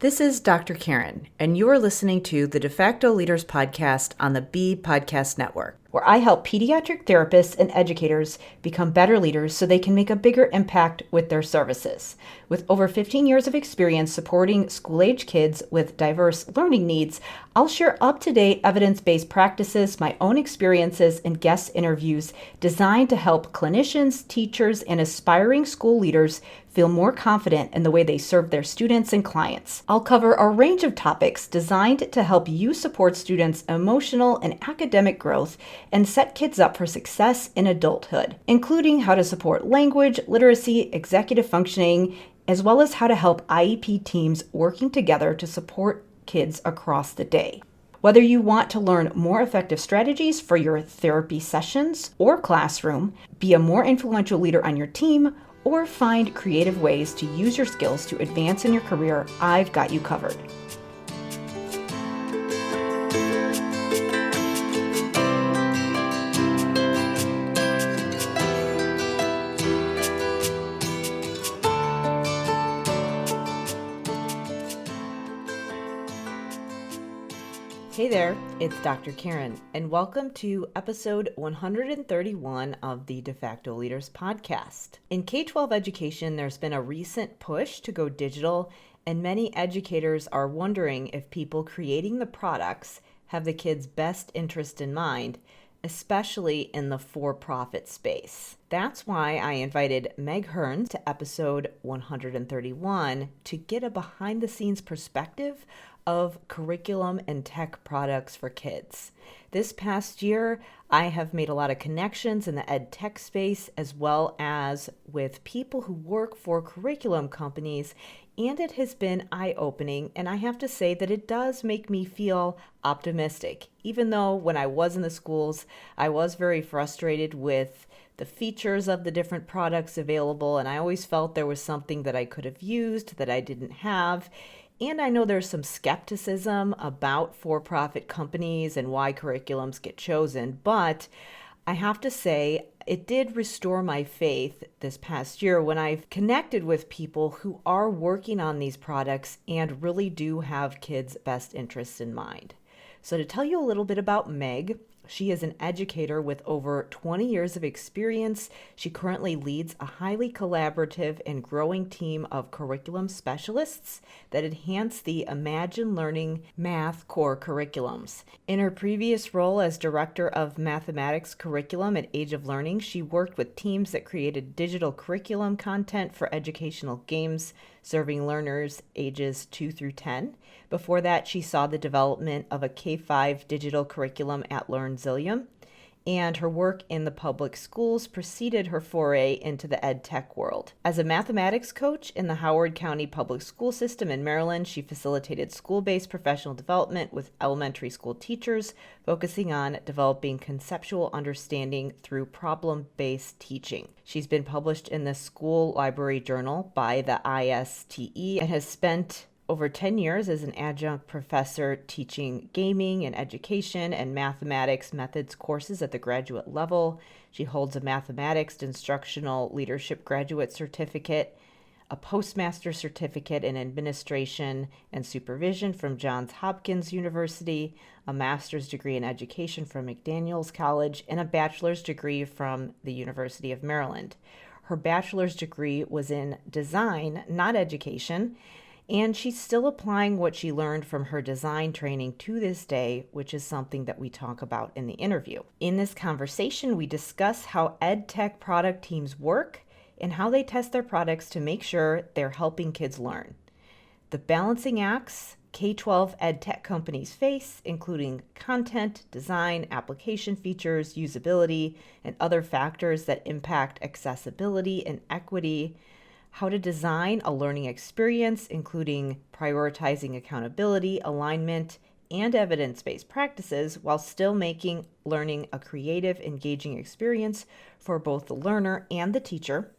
This is Dr. Karen, and you are listening to the Facto Leaders podcast on the B Podcast Network, where I help pediatric therapists and educators become better leaders so they can make a bigger impact with their services. With over 15 years of experience supporting school-age kids with diverse learning needs, I'll share up-to-date evidence-based practices, my own experiences, and guest interviews designed to help clinicians, teachers, and aspiring school leaders feel more confident in the way they serve their students and clients. I'll cover a range of topics designed to help you support students' emotional and academic growth and set kids up for success in adulthood, including how to support language, literacy, executive functioning, as well as how to help IEP teams working together to support kids across the day. Whether you want to learn more effective strategies for your therapy sessions or classroom, be a more influential leader on your team, or find creative ways to use your skills to advance in your career, I've got you covered. Hey there, it's Dr. Karen, and welcome to episode 131 of the De Facto Leaders podcast. In K-12 education, there's been a recent push to go digital, and many educators are wondering if people creating the products have the kids' best interest in mind, especially in the for-profit space. That's why I invited Meg Hearn to episode 131 to get a behind-the-scenes perspective of curriculum and tech products for kids. This past year, I have made a lot of connections in the Edtech space as well as with people who work for curriculum companies, and it has been eye-opening, and I have to say that it does make me feel optimistic. Even though when I was in the schools, I was very frustrated with the features of the different products available, and I always felt there was something that I could have used that I didn't have. And I know there's some skepticism about for-profit companies and why curriculums get chosen, but I have to say it did restore my faith this past year when I've connected with people who are working on these products and really do have kids' best interests in mind. So to tell you a little bit about Meg, she is an educator with over 20 years of experience. She currently leads a highly collaborative and growing team of curriculum specialists that enhance the Imagine Learning math core curriculums. In her previous role as director of mathematics curriculum at Age of Learning, she worked with teams that created digital curriculum content for educational games serving learners ages 2 through 10. Before that, she saw the development of a K-5 digital curriculum at LearnZillion, and her work in the public schools preceded her foray into the Edtech world. As a mathematics coach in the Howard County Public School System in Maryland, she facilitated school-based professional development with elementary school teachers, focusing on developing conceptual understanding through problem-based teaching. She's been published in the School Library Journal by the ISTE and has spent over 10 years as an adjunct professor teaching gaming and education and mathematics methods courses at the graduate level. She holds a mathematics instructional leadership graduate certificate, a postmaster certificate in administration and supervision from Johns Hopkins University, a master's degree in education from McDaniels College, and a bachelor's degree from the University of Maryland. Her bachelor's degree was in design, not education, and she's still applying what she learned from her design training to this day, which is something that we talk about in the interview. In this conversation, we discuss how EdTech product teams work and how they test their products to make sure they're helping kids learn. The balancing acts K-12 EdTech companies face, including content, design, application features, usability, and other factors that impact accessibility and equity, how to design a learning experience, including prioritizing accountability, alignment, and evidence-based practices while still making learning a creative, engaging experience for both the learner and the teacher.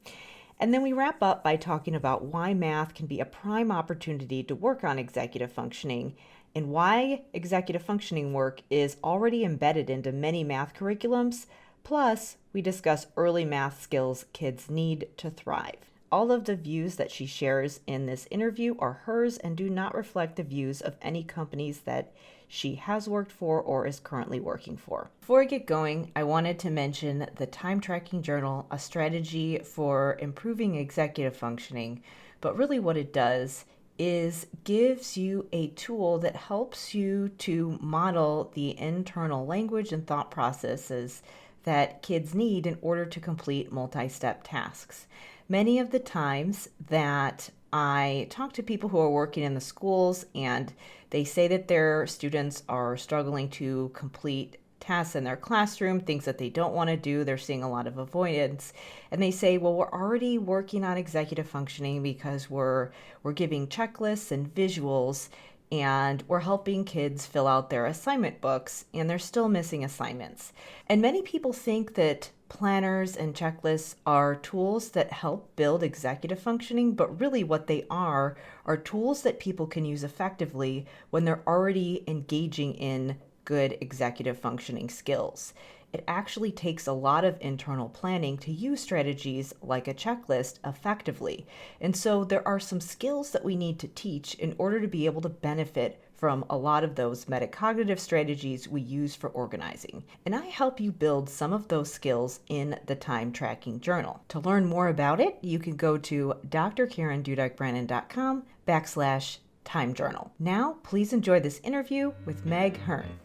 And then we wrap up by talking about why math can be a prime opportunity to work on executive functioning and why executive functioning work is already embedded into many math curriculums. Plus, we discuss early math skills kids need to thrive. All of the views that she shares in this interview are hers and do not reflect the views of any companies that she has worked for or is currently working for. Before I get going, I wanted to mention the Time Tracking Journal, a strategy for improving executive functioning. But really what it does is gives you a tool that helps you to model the internal language and thought processes that kids need in order to complete multi-step tasks. Many of the times that I talk to people who are working in the schools and they say that their students are struggling to complete tasks in their classroom, things that they don't want to do, they're seeing a lot of avoidance. And they say, well, we're already working on executive functioning because we're giving checklists and visuals and we're helping kids fill out their assignment books and they're still missing assignments. And many people think that planners and checklists are tools that help build executive functioning, but really what they are tools that people can use effectively when they're already engaging in good executive functioning skills. It actually takes a lot of internal planning to use strategies like a checklist effectively. And so there are some skills that we need to teach in order to be able to benefit from a lot of those metacognitive strategies we use for organizing. And I help you build some of those skills in the Time Tracking Journal. To learn more about it, you can go to drkarendudek-brannan.com/Time Journal. Now, please enjoy this interview with Meg Hearn.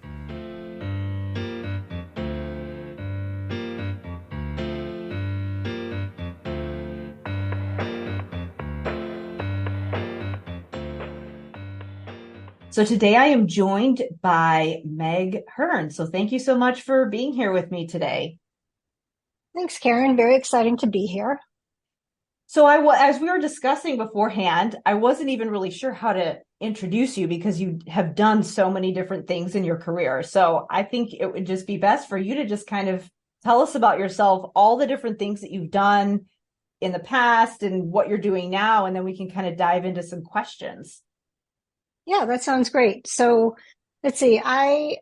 So today I am joined by Meg Hearn. So thank you so much for being here with me today. Thanks, Karen. Very exciting to be here. So as we were discussing beforehand, I wasn't even really sure how to introduce you because you have done so many different things in your career. So I think it would just be best for you to just kind of tell us about yourself, all the different things that you've done in the past and what you're doing now, and then we can kind of dive into some questions. Yeah, that sounds great. So let's see. I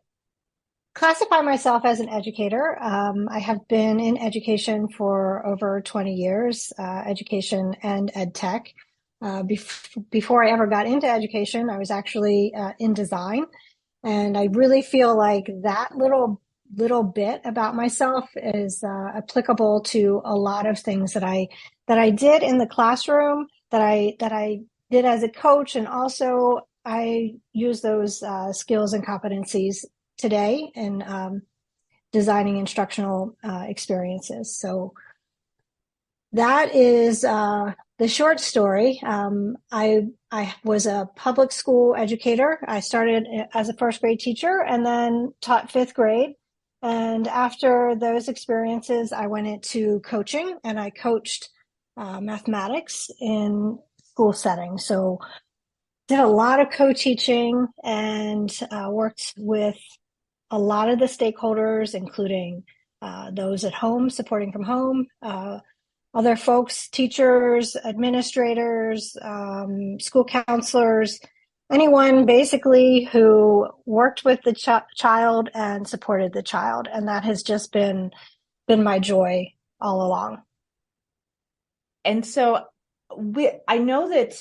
classify myself as an educator. I have been in education for over 20 years, education and Edtech. Before I ever got into education, I was actually in design. And I really feel like that little bit about myself is applicable to a lot of things that I did in the classroom, that I did as a coach, and also I use those skills and competencies today in designing instructional experiences. So that is the short story. I was a public school educator. I started as a first grade teacher and then taught fifth grade. And after those experiences, I went into coaching and I coached mathematics in school settings. So did a lot of co-teaching and worked with a lot of the stakeholders, including those at home, supporting from home, other folks, teachers, administrators, school counselors, anyone basically who worked with the child and supported the child. And that has just been my joy all along. And so I know that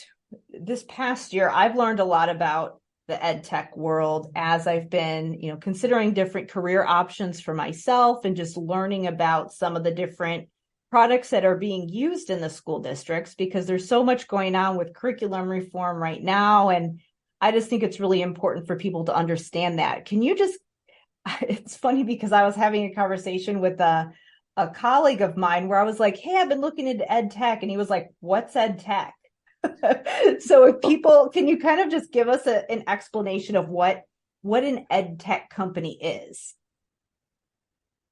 this past year, I've learned a lot about the Edtech world as I've been, considering different career options for myself and just learning about some of the different products that are being used in the school districts, because there's so much going on with curriculum reform right now. And I just think it's really important for people to understand that. Can you just, it's funny because I was having a conversation with a colleague of mine where I was like, hey, I've been looking into Edtech. And he was like, what's Edtech? So if people, can you kind of just give us an explanation of what an Edtech company is?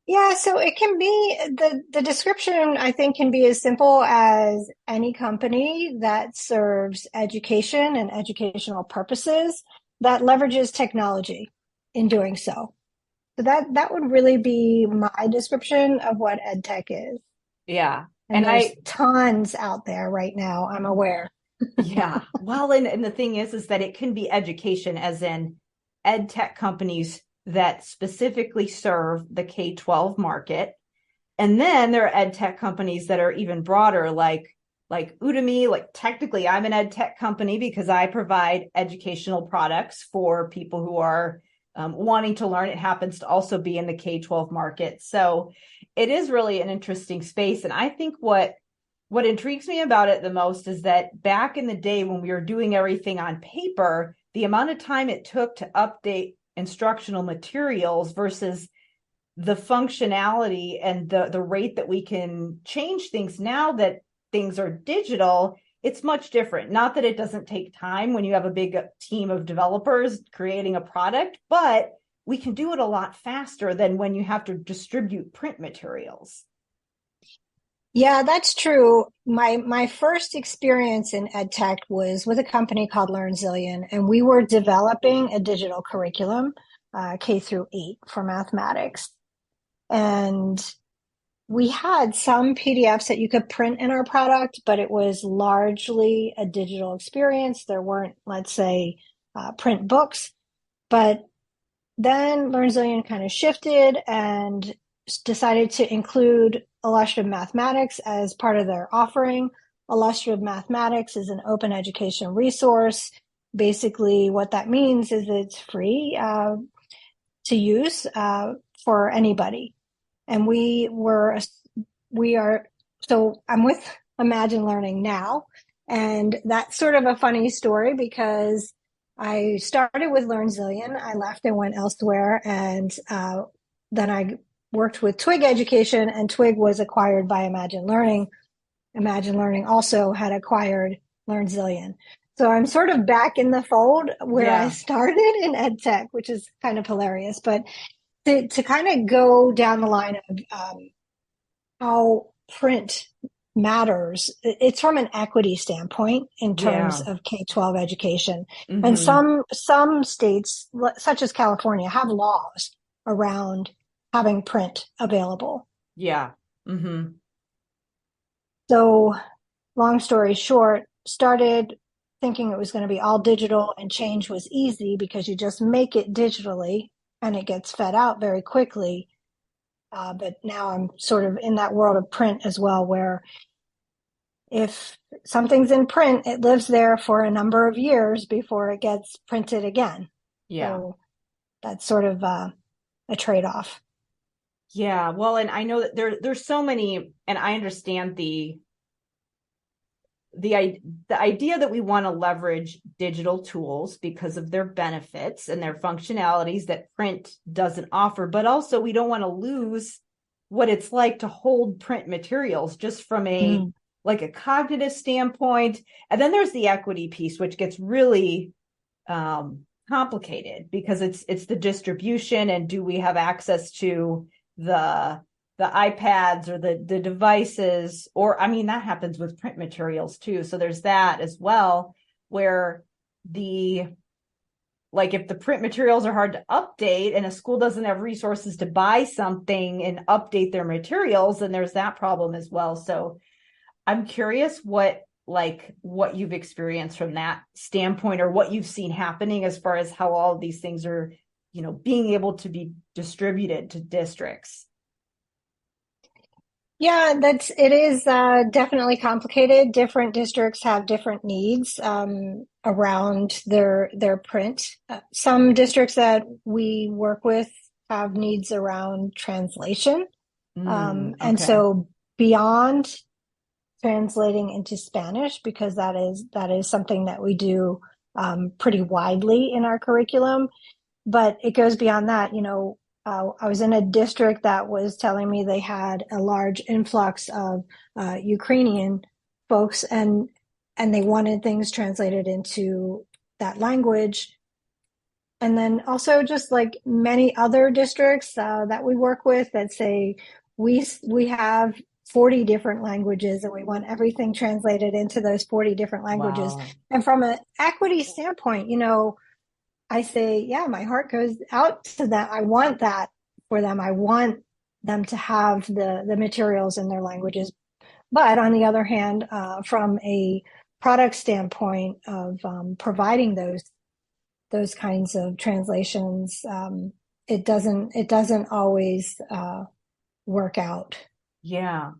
Yeah, so it can be, the description, I think, can be as simple as any company that serves education and educational purposes that leverages technology in doing so. So that would really be my description of what Edtech is. Yeah. And there's tons out there right now, I'm aware. Yeah. Well, and the thing is that it can be education, as in Edtech companies that specifically serve the K-12 market. And then there are Edtech companies that are even broader, like like Udemy, like technically I'm an Edtech company because I provide educational products for people who are wanting to learn. It happens to also be in the K-12 market. So it is really an interesting space. And I think what intrigues me about it the most is that back in the day when we were doing everything on paper, the amount of time it took to update instructional materials versus the functionality and the rate that we can change things now that things are digital, it's much different. Not that it doesn't take time when you have a big team of developers creating a product, but we can do it a lot faster than when you have to distribute print materials. Yeah, that's true. My first experience in EdTech was with a company called LearnZillion, and we were developing a digital curriculum, K through 8 for mathematics. And we had some PDFs that you could print in our product, but it was largely a digital experience. There weren't, let's say, print books. But then LearnZillion kind of shifted and decided to include Illustrative Mathematics as part of their offering. Illustrative Mathematics is an open education resource. Basically, what that means is it's free to use for anybody. And so I'm with Imagine Learning now. And that's sort of a funny story because I started with LearnZillion. I left and went elsewhere. And then I worked with Twig Education, and Twig was acquired by Imagine Learning. Imagine Learning also had acquired LearnZillion. So I'm sort of back in the fold where I started in EdTech, which is kind of hilarious. But to kind of go down the line of how print matters, it's from an equity standpoint in terms of K-12 education. Mm-hmm. And some states, such as California, have laws around having print available. Yeah. Mm-hmm. So long story short, started thinking it was going to be all digital and change was easy because you just make it digitally and it gets fed out very quickly. But now I'm sort of in that world of print as well, where if something's in print, it lives there for a number of years before it gets printed again. Yeah. So that's sort of a trade-off. Yeah. Well, and I know that there's so many, and I understand the idea that we want to leverage digital tools because of their benefits and their functionalities that print doesn't offer, but also we don't want to lose what it's like to hold print materials just from like a cognitive standpoint. And then there's the equity piece, which gets really complicated because it's the distribution, and do we have access to the iPads or the devices, or I mean, that happens with print materials too. So there's that as well, where if the print materials are hard to update and a school doesn't have resources to buy something and update their materials, then there's that problem as well. So I'm curious what you've experienced from that standpoint, or what you've seen happening as far as how all of these things are, being able to be distributed to districts. Yeah, it is definitely complicated. Different districts have different needs around their print. Some districts that we work with have needs around translation. Okay. And so beyond translating into Spanish, because that is something that we do pretty widely in our curriculum, but it goes beyond that. I was in a district that was telling me they had a large influx of Ukrainian folks, and they wanted things translated into that language. And then also just like many other districts that we work with that say we have 40 different languages and we want everything translated into those 40 different languages. Wow. And from an equity standpoint, I say, yeah, my heart goes out to them. I want that for them. I want them to have the materials in their languages. But on the other hand, from a product standpoint of providing those kinds of translations, it doesn't always work out. Yeah.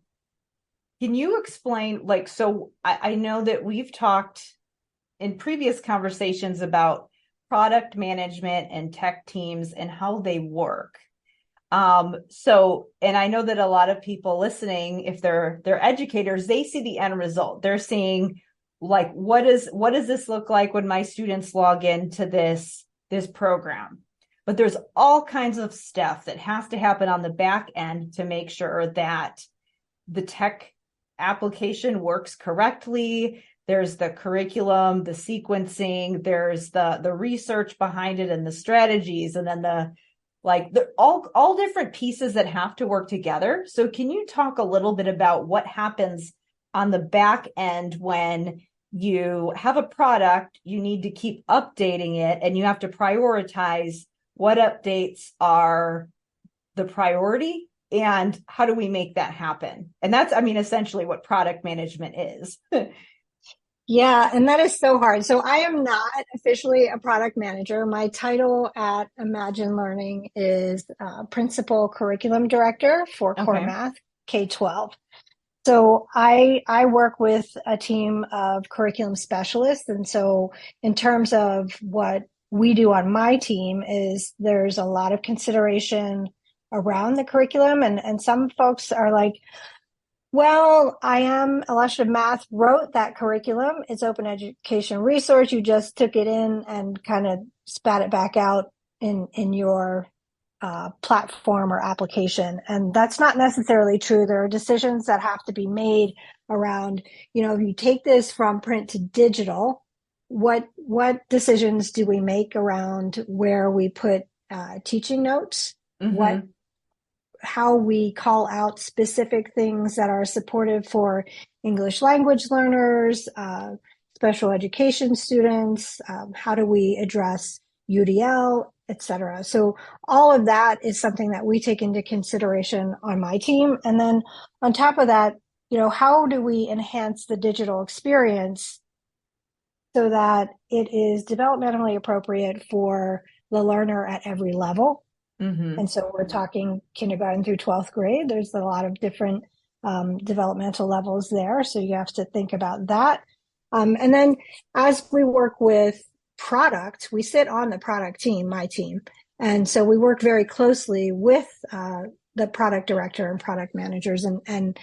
Can you explain, like, so I know that we've talked in previous conversations about product management and tech teams and how they work. And I know that a lot of people listening, if they're educators, they see the end result. They're seeing like, what does this look like when my students log into this program? But there's all kinds of stuff that has to happen on the back end to make sure that the tech application works correctly. There's the curriculum, the sequencing, there's the research behind it and the strategies, and then all different pieces that have to work together. So can you talk a little bit about what happens on the back end when you have a product, you need to keep updating it, and you have to prioritize what updates are the priority and how do we make that happen? And that's, essentially what product management is. Yeah, and that is so hard. So I am not officially a product manager. My title at Imagine Learning is Principal Curriculum Director for Core Okay. Math, K-12. So I work with a team of curriculum specialists. And so in terms of what we do on my team is there's a lot of consideration around the curriculum. And some folks are like, well, Illustrative Math wrote that curriculum. It's open education resource. You just took it in and kind of spat it back out in your platform or application. And that's not necessarily true. There are decisions that have to be made around, if you take this from print to digital, what decisions do we make around where we put teaching notes? Mm-hmm. How we call out specific things that are supportive for English language learners, special education students, how do we address UDL, et cetera. So all of that is something that we take into consideration on my team. And then on top of that, how do we enhance the digital experience so that it is developmentally appropriate for the learner at every level? Mm-hmm. And so we're talking kindergarten through 12th grade. There's a lot of different developmental levels there. So you have to think about that. And then as we work with product, we sit on the product team, my team. And so we work very closely with the product director and product managers. And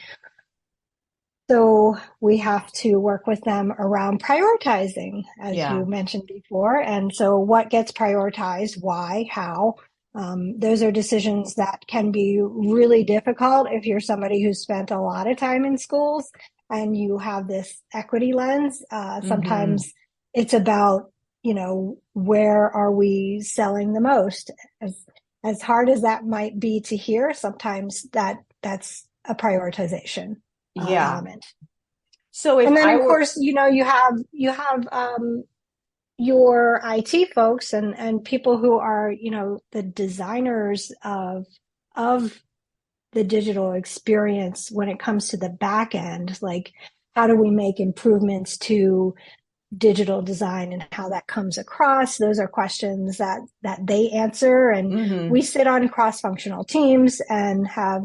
so we have to work with them around prioritizing, as you mentioned before. And so what gets prioritized, why, how? Those are decisions that can be really difficult if you're somebody who's spent a lot of time in schools and you have this equity lens. Sometimes it's about, where are we selling the most? As hard as that might be to hear, sometimes that's a prioritization element. So of course, you have your IT folks and people who are, the designers of the digital experience when it comes to the back end, like how do we make improvements to digital design and how that comes across? Those are questions that they answer. And we sit on cross-functional teams and have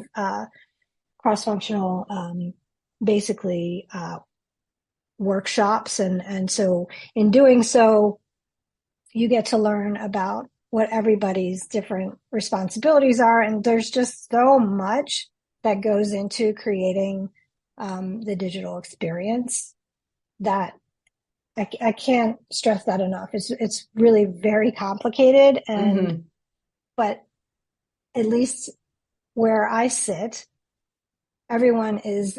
cross-functional, basically, workshops. And so in doing so, you get to learn about what everybody's different responsibilities are. And there's just so much that goes into creating the digital experience that I can't stress that enough. It's really very complicated. And but at least where I sit, everyone is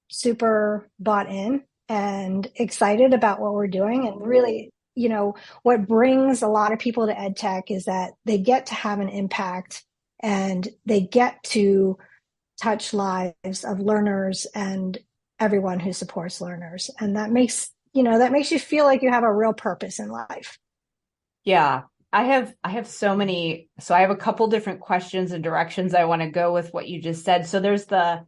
super bought in and excited about what we're doing. And really, what brings a lot of people to Edtech is that they get to have an impact and they get to touch lives of learners and everyone who supports learners. And that makes you feel like you have a real purpose in life. Yeah. I have so I have a couple different questions and directions I want to go with what you just said. So there's the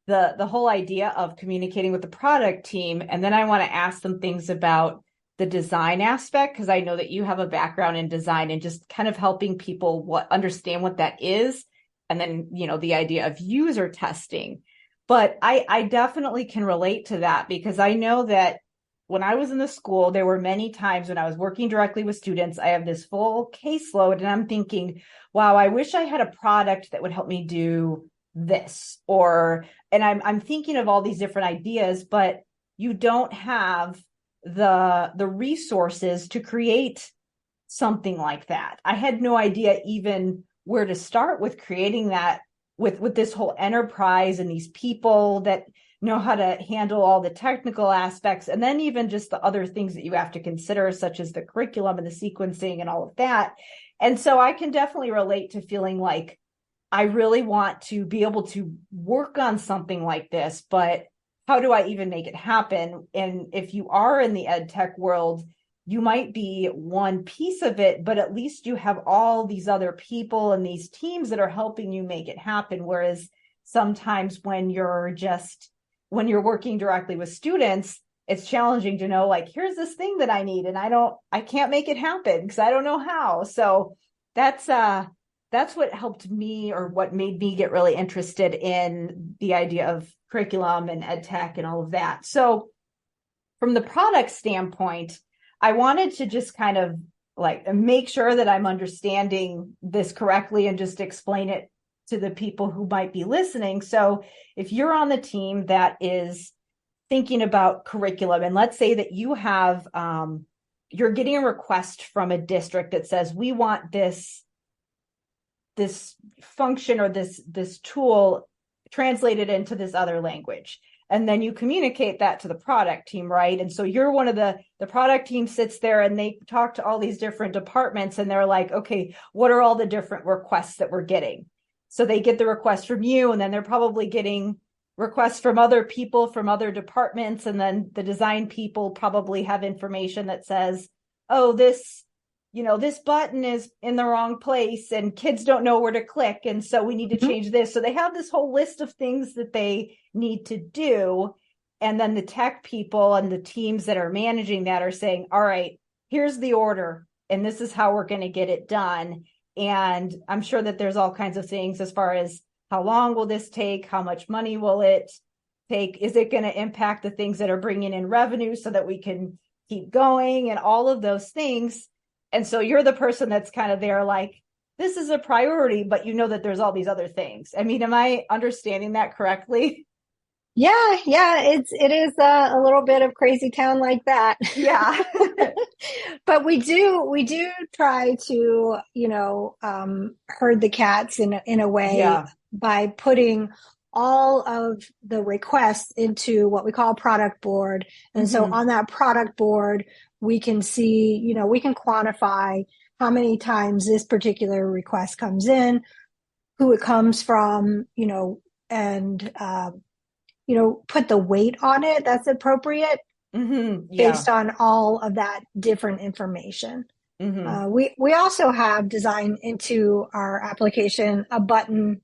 whole idea of communicating with the product team. And then I want to ask some things about the design aspect, because I know that you have a background in design and just kind of helping people understand what that is. And then, the idea of user testing. But I definitely can relate to that because I know that when I was in the school, there were many times when I was working directly with students, I have this full caseload and I'm thinking, wow, I wish I had a product that would help me do this. And I'm thinking of all these different ideas, but you don't have the resources to create something like that. I had no idea even where to start with creating that with this whole enterprise and these people that know how to handle all the technical aspects, and then even just the other things that you have to consider, such as the curriculum and the sequencing and all of that. And so I can definitely relate to feeling like I really want to be able to work on something like this, but how do I even make it happen? And if you are in the ed tech world, you might be one piece of it, but at least you have all these other people and these teams that are helping you make it happen. Whereas sometimes when you're working directly with students, it's challenging to know, like, here's this thing that I need and I can't make it happen because I don't know how. So that's what helped me, or what made me get really interested in the idea of curriculum and ed tech and all of that. So from the product standpoint, I wanted to just kind of like make sure that I'm understanding this correctly and just explain it to the people who might be listening. So if you're on the team that is thinking about curriculum, and let's say that you have, you're getting a request from a district that says, we want this function or this tool translated into this other language. And then you communicate that to the product team, right? And so you're one of the product team sits there and they talk to all these different departments and they're like, okay, what are all the different requests that we're getting? So they get the request from you, and then they're probably getting requests from other people from other departments. And then the design people probably have information that says, oh, this button is in the wrong place and kids don't know where to click. And so we need to change this. So they have this whole list of things that they need to do. And then the tech people and the teams that are managing that are saying, all right, here's the order, and this is how we're going to get it done. And I'm sure that there's all kinds of things as far as how long will this take? How much money will it take? Is it going to impact the things that are bringing in revenue so that we can keep going and all of those things? And so you're the person that's kind of there like, this is a priority, but you know that there's all these other things. I mean, am I understanding that correctly? Yeah, it is a little bit of crazy town like that. Yeah. But we do try to, herd the cats in a way Yeah. by putting all of the requests into what we call a product board. And so Mm-hmm. on that product board, we can see, we can quantify how many times this particular request comes in, who it comes from, and put the weight on it that's appropriate Mm-hmm. Yeah. based on all of that different information. Mm-hmm. We also have designed into our application a button,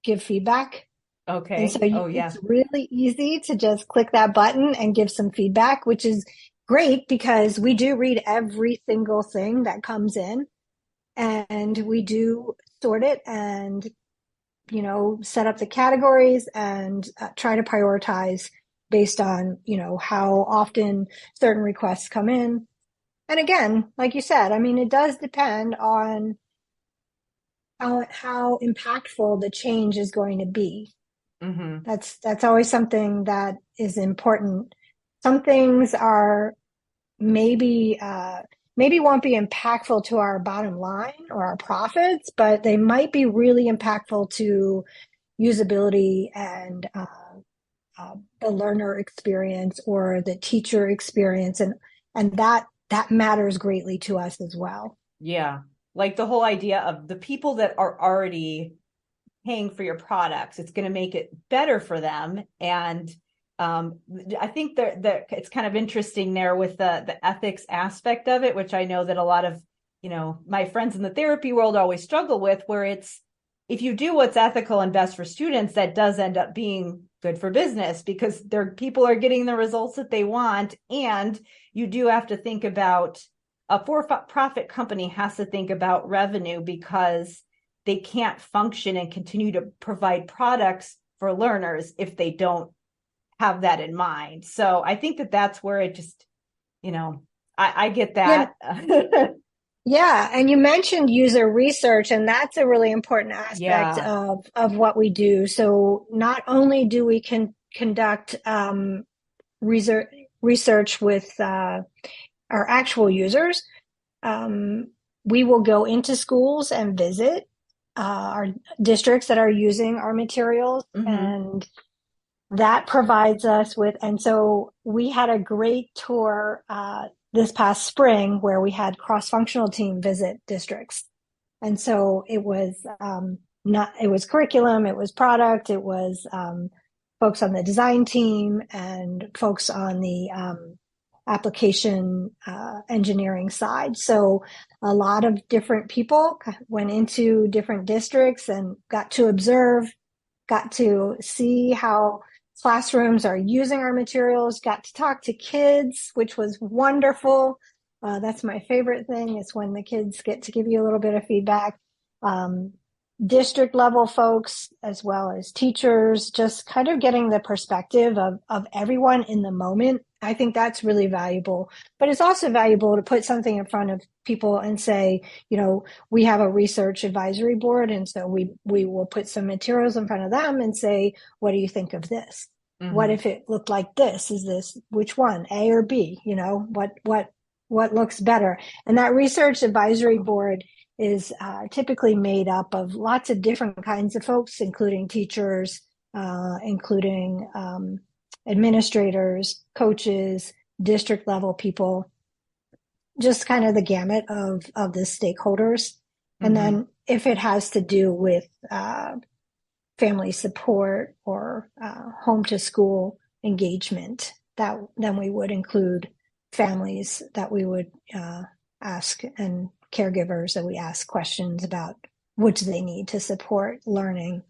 give feedback. And so Okay. Oh, yeah. it's really easy to just click that button and give some feedback, which is great because we do read every single thing that comes in, and we do sort it and set up the categories and try to prioritize based on, how often certain requests come in. And again, like you said, I mean, it does depend on how impactful the change is going to be. Mm-hmm. That's always something that is important. Some things are maybe won't be impactful to our bottom line or our profits, but they might be really impactful to usability and the learner experience or the teacher experience, and that matters greatly to us as well. Yeah. Like the whole idea of the people that are already paying for your products, it's going to make it better for them. And I think that it's kind of interesting there with the ethics aspect of it, which I know that a lot of, my friends in the therapy world always struggle with, where it's, if you do what's ethical and best for students, that does end up being good for business because people are getting the results that they want. And you do have to think about, a for-profit company has to think about revenue because they can't function and continue to provide products for learners if they don't have that in mind. So I think that that's where it just, I get that. Yeah. Yeah, and you mentioned user research, and that's a really important aspect Yeah. of what we do. So not only do we conduct research with our actual users, um, we will go into schools and visit our districts that are using our materials, Mm-hmm. and that provides us with, and so we had a great tour this past spring where we had cross-functional team visit districts. And so it was it was curriculum, it was product, it was folks on the design team and folks on the application engineering side. So a lot of different people went into different districts and got to observe, got to see how classrooms are using our materials, got to talk to kids, which was wonderful. That's my favorite thing is when the kids get to give you a little bit of feedback. Um, District level folks, as well as teachers, just kind of getting the perspective of everyone in the moment. I think that's really valuable, but it's also valuable to put something in front of people and say, we have a research advisory board. And so we will put some materials in front of them and say, what do you think of this? Mm-hmm. What if it looked like this? Is this, which one, A or B? What looks better? And that research advisory board is typically made up of lots of different kinds of folks, including teachers, including administrators, coaches, district level people, just kind of the gamut of the stakeholders. Mm-hmm. And then if it has to do with family support or home to school engagement, then we would include families that we would ask and caregivers that we ask questions about what do they need to support learning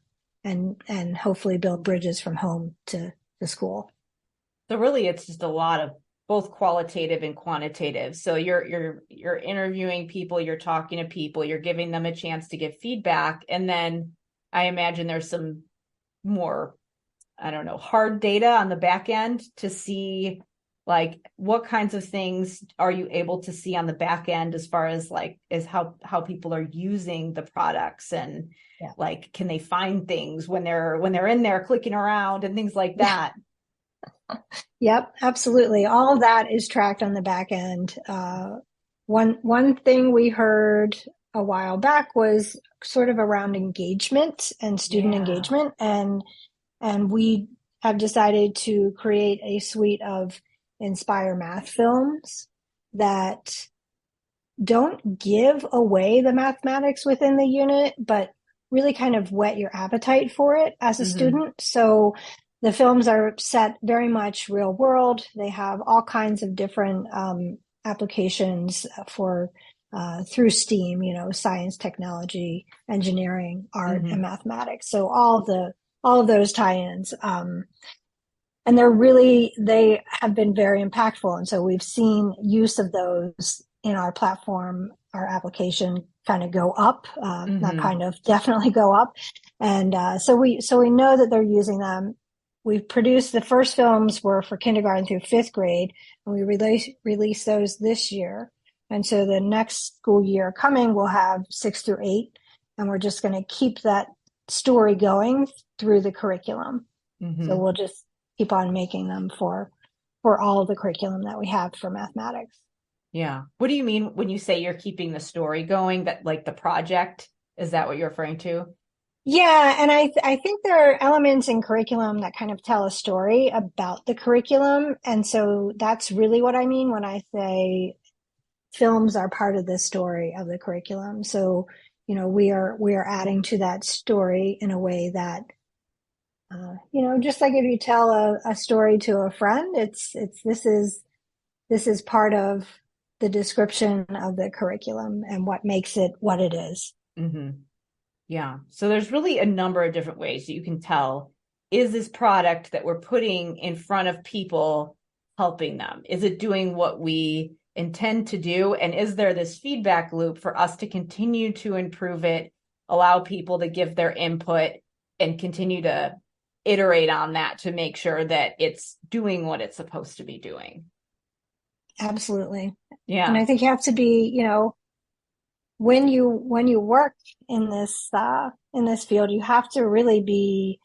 and hopefully build bridges from home to school. So really it's just a lot of both qualitative and quantitative. So you're interviewing people, you're talking to people, you're giving them a chance to give feedback. And then I imagine there's some more, hard data on the back end to see like what kinds of things are you able to see on the back end as far as how people are using the products and like can they find things when they're in there clicking around and things like that. Yep, absolutely. All of that is tracked on the back end. One thing we heard a while back was sort of around engagement and student engagement, and we have decided to create a suite of Inspire math films that don't give away the mathematics within the unit, but really kind of whet your appetite for it as a student. So the films are set very much real world. They have all kinds of different applications for through STEAM, science, technology, engineering, art, and mathematics. So all of those tie-ins. And they have been very impactful. And so we've seen use of those in our platform, our application kind of go up, not kind of, definitely go up. And so we know that they're using them. We've produced the first films were for kindergarten through fifth grade, and we released those this year. And so the next school year coming, we'll have 6 through 8, and we're just going to keep that story going through the curriculum. So we'll just keep on making them for all of the curriculum that we have for mathematics. Yeah. What do you mean when you say you're keeping the story going, that like the project? Is that what you're referring to? Yeah, and I think there are elements in curriculum that kind of tell a story about the curriculum. And so that's really what I mean when I say films are part of the story of the curriculum. So, we are adding to that story in a way that, just like if you tell a story to a friend, this is part of the description of the curriculum and what makes it what it is. Yeah. So there's really a number of different ways that you can tell, is this product that we're putting in front of people helping them? Is it doing what we intend to do? And is there this feedback loop for us to continue to improve it, allow people to give their input and continue to iterate on that to make sure that it's doing what it's supposed to be doing. Absolutely. And Yeah. I think you have to be, when you work in this field, you have to really be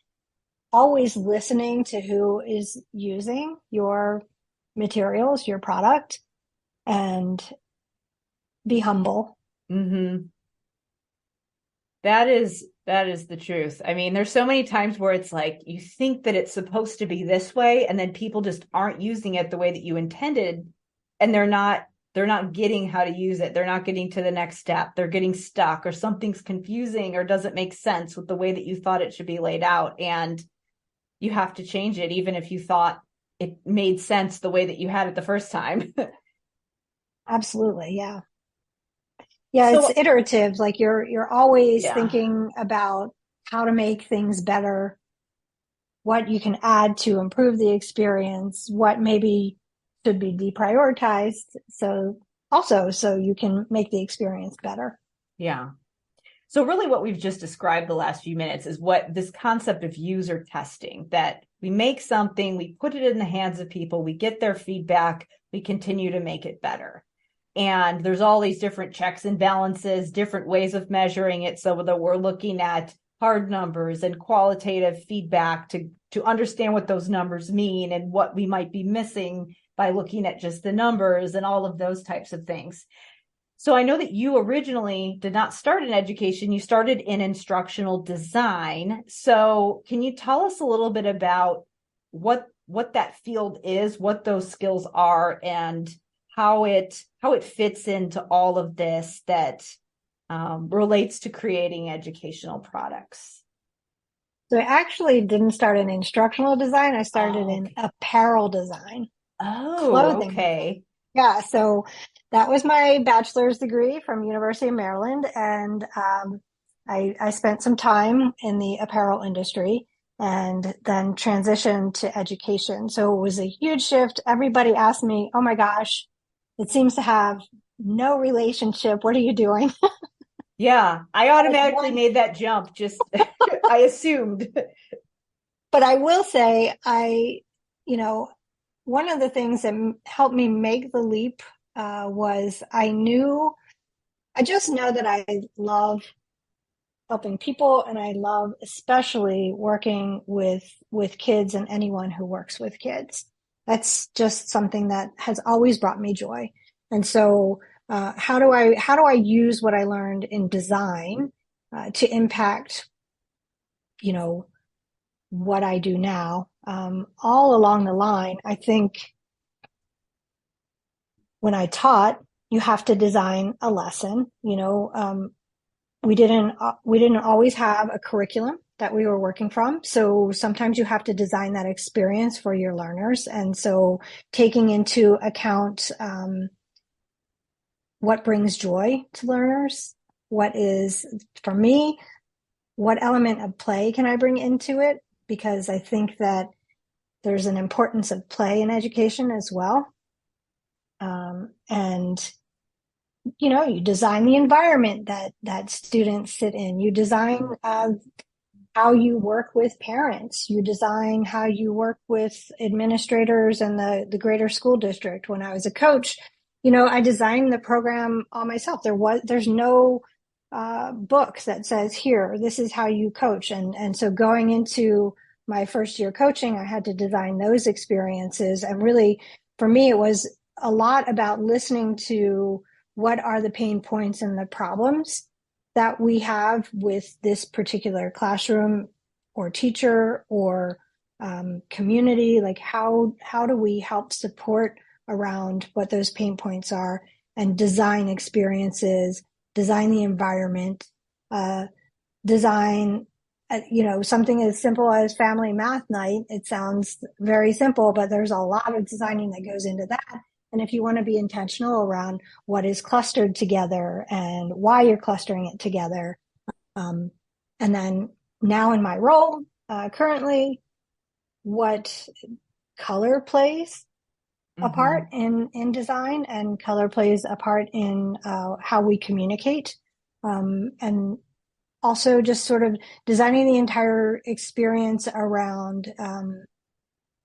always listening to who is using your materials, your product, and be humble. Mm-hmm. That is the truth. I mean, there's so many times where it's like you think that it's supposed to be this way, and then people just aren't using it the way that you intended, and they're not getting how to use it. They're not getting to the next step. They're getting stuck, or something's confusing or doesn't make sense with the way that you thought it should be laid out. And you have to change it, even if you thought it made sense the way that you had it the first time. Absolutely. Yeah. Yeah. It's So, iterative. Like you're always yeah. thinking about how to make things better, what you can add to improve the experience, what maybe should be deprioritized. So you can make the experience better. Yeah. So really what we've just described the last few minutes is what this concept of user testing, that we make something, we put it in the hands of people, we get their feedback, we continue to make it better. And there's all these different checks and balances, different ways of measuring it, so that we're looking at hard numbers and qualitative feedback to understand what those numbers mean and what we might be missing by looking at just the numbers and all of those types of things. So I know that you originally did not start in education, you started in instructional design. So can you tell us a little bit about what that field is, what those skills are, and how it fits into all of this that relates to creating educational products? So I actually didn't start in instructional design. I started Oh, in okay. apparel design, Oh, clothing okay. design. Yeah. So that was my bachelor's degree from University of Maryland. And I spent some time in the apparel industry and then transitioned to education. So it was a huge shift. Everybody asked me, oh my gosh, it seems to have no relationship. What are you doing? Yeah, I Like automatically one, made that jump. Just I assumed. but I will say, you know, one of the things that helped me make the leap was I just know that I love helping people, and I love especially working with kids and anyone who works with kids. That's just something that has always brought me joy. And so, how do I use what I learned in design to impact, you know, what I do now? All along the line, I think when I taught, you have to design a lesson. We didn't always have a curriculum that we were working from. So sometimes you have to design that experience for your learners. And so taking into account what brings joy to learners, what is, for me, what element of play can I bring into it? Because I think that there's an importance of play in education as well. And you design the environment that students sit in. You design how you work with parents. You design how you work with administrators and the greater school district. When I was a coach, I designed the program all myself. There's no book that says, here, this is how you coach. And so going into my first year coaching, I had to design those experiences. And really, for me, it was a lot about listening to what are the pain points and the problems that we have with this particular classroom or teacher or community. Like how do we help support around what those pain points are and design experiences, design the environment, design something as simple as family math night. It sounds very simple, but there's a lot of designing that goes into that. And if you want to be intentional around what is clustered together and why you're clustering it together, and then now in my role currently, what color plays a Mm-hmm. part in design, and color plays a part in how we communicate, and also just sort of designing the entire experience around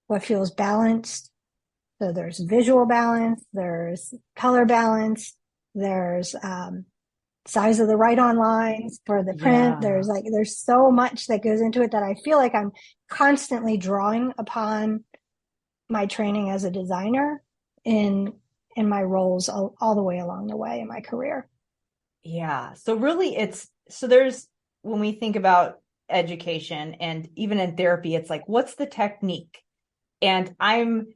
what feels balanced. So there's visual balance, there's color balance, there's size of the write-on lines for the print. Yeah. There's so much that goes into it that I feel like I'm constantly drawing upon my training as a designer in my roles all the way along the way in my career. Yeah. So really there's, when we think about education and even in therapy, it's like, what's the technique? And I'm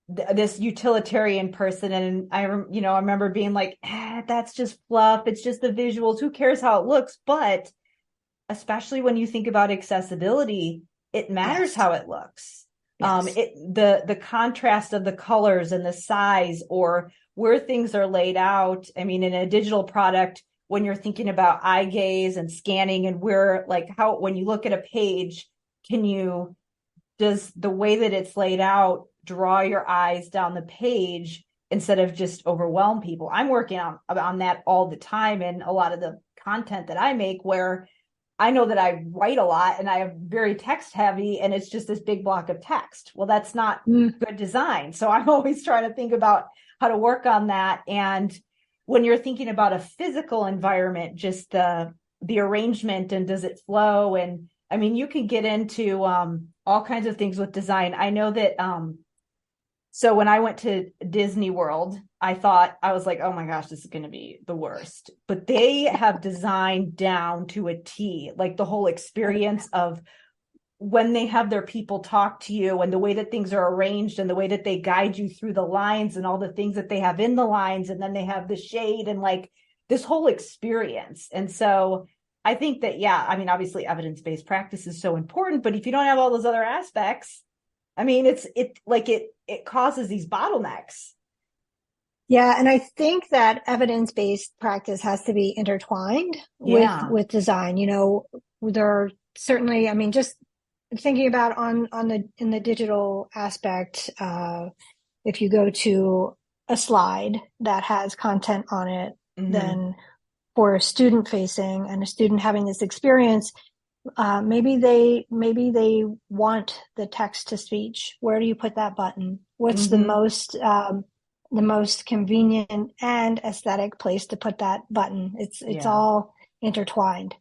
this utilitarian person. And I remember being like, that's just fluff. It's just the visuals. Who cares how it looks? But especially when you think about accessibility, it matters Yes. how it looks. Yes. The contrast of the colors and the size, or where things are laid out. I mean, in a digital product, when you're thinking about eye gaze and scanning, and where, like, how, when you look at a page, does the way that it's laid out draw your eyes down the page instead of just overwhelm people? I'm working on that all the time in a lot of the content that I make, where I know that I write a lot and I have very text heavy, and it's just this big block of text. Well, that's not good design. So I'm always trying to think about how to work on that. And when you're thinking about a physical environment, just the arrangement, and does it flow? And I mean, you can get into all kinds of things with design. I know that so when I went to Disney World, I was like, oh my gosh, this is going to be the worst. But they have designed down to a T, like the whole experience of when they have their people talk to you, and the way that things are arranged, and the way that they guide you through the lines, and all the things that they have in the lines, and then they have the shade, and like this whole experience. And so I think that, yeah, I mean, obviously evidence-based practice is so important, but if you don't have all those other aspects, I mean, it causes these bottlenecks. Yeah, and I think that evidence-based practice has to be intertwined Yeah. with design. There are certainly, I mean, just thinking about in the digital aspect, if you go to a slide that has content on it, then for a student facing and a student having this experience, maybe they want the text to speech. Where do you put that button? What's the most convenient and aesthetic place to put that button? It's all intertwined.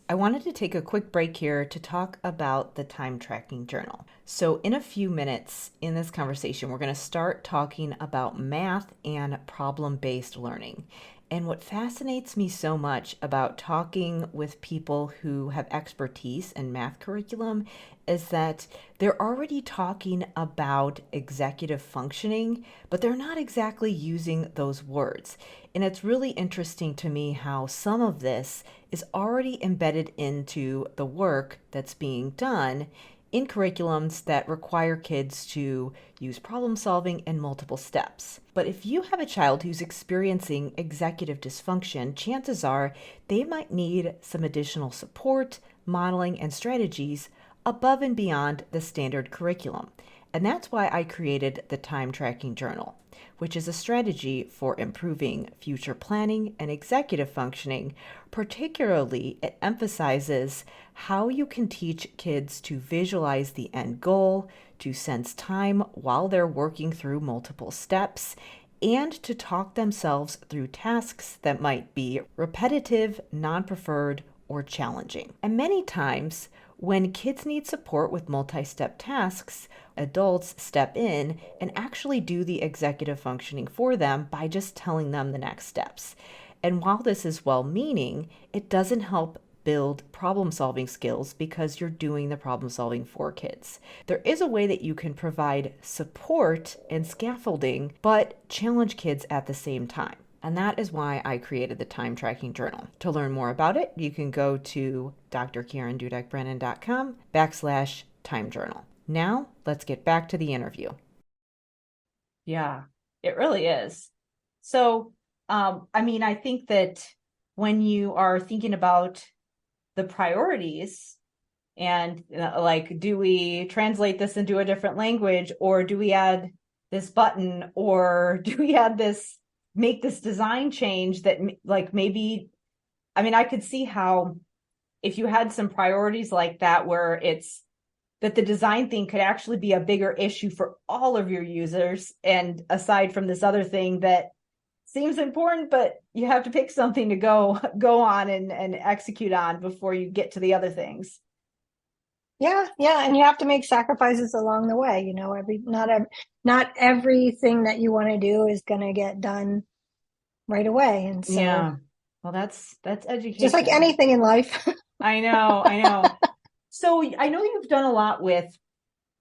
I wanted to take a quick break here to talk about the time tracking journal. So, in a few minutes in this conversation, we're going to start talking about math and problem based learning. And what fascinates me so much about talking with people who have expertise in math curriculum is that they're already talking about executive functioning, but they're not exactly using those words. And it's really interesting to me how some of this is already embedded into the work that's being done in curriculums that require kids to use problem solving in multiple steps. But if you have a child who's experiencing executive dysfunction, chances are they might need some additional support, modeling, and strategies above and beyond the standard curriculum. And that's why I created the Time Tracking Journal, which is a strategy for improving future planning and executive functioning. Particularly, it emphasizes how you can teach kids to visualize the end goal, to sense time while they're working through multiple steps, and to talk themselves through tasks that might be repetitive, non-preferred, or challenging. And many times, when kids need support with multi-step tasks, adults step in and actually do the executive functioning for them by just telling them the next steps. And while this is well-meaning, it doesn't help build problem-solving skills because you're doing the problem-solving for kids. There is a way that you can provide support and scaffolding, but challenge kids at the same time. And that is why I created the Time Tracking Journal. To learn more about it, you can go to drkarendudek-brannan.com/time journal. Now, let's get back to the interview. Yeah, it really is. So, I mean, I think that when you are thinking about the priorities and like, do we translate this into a different language, or do we add this button, or do we add this, make this design change that, like, maybe, I mean, I could see how if you had some priorities like that, where it's that the design thing could actually be a bigger issue for all of your users. And aside from this other thing that seems important, but you have to pick something to go on and execute on before you get to the other things. Yeah, yeah, and you have to make sacrifices along the way. Not everything that you want to do is going to get done right away, and so Yeah. Well, that's just like education. anything in life. I know. So I know you've done a lot with,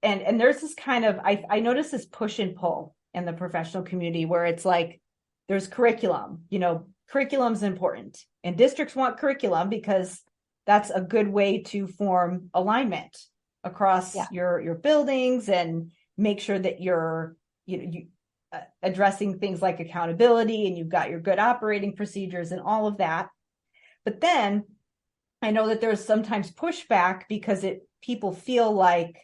and there's this kind of, I notice this push and pull in the professional community where it's like, there's curriculum, curriculum's important, and districts want curriculum because that's a good way to form alignment across Yeah. your buildings and make sure that you're, addressing things like accountability, and you've got your good operating procedures and all of that. But then I know that there's sometimes pushback because people feel like,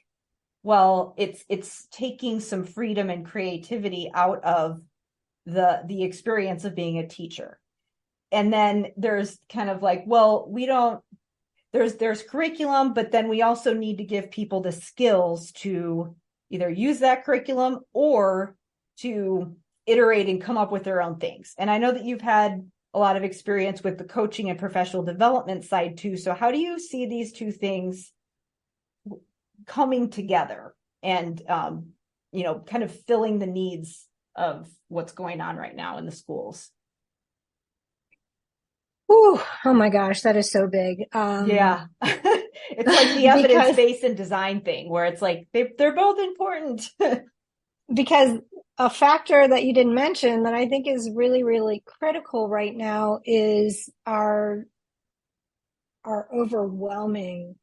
well, it's taking some freedom and creativity out of the experience of being a teacher. And then there's kind of like, well, we don't, there's curriculum, but then we also need to give people the skills to either use that curriculum or to iterate and come up with their own things. And I know that you've had a lot of experience with the coaching and professional development side too. So how do you see these two things coming together and, kind of filling the needs of what's going on right now in the schools? Ooh, oh my gosh, that is so big. Yeah. It's like the evidence-based and design thing where it's like they're both important. because a factor that you didn't mention that I think is really, really critical right now is our overwhelming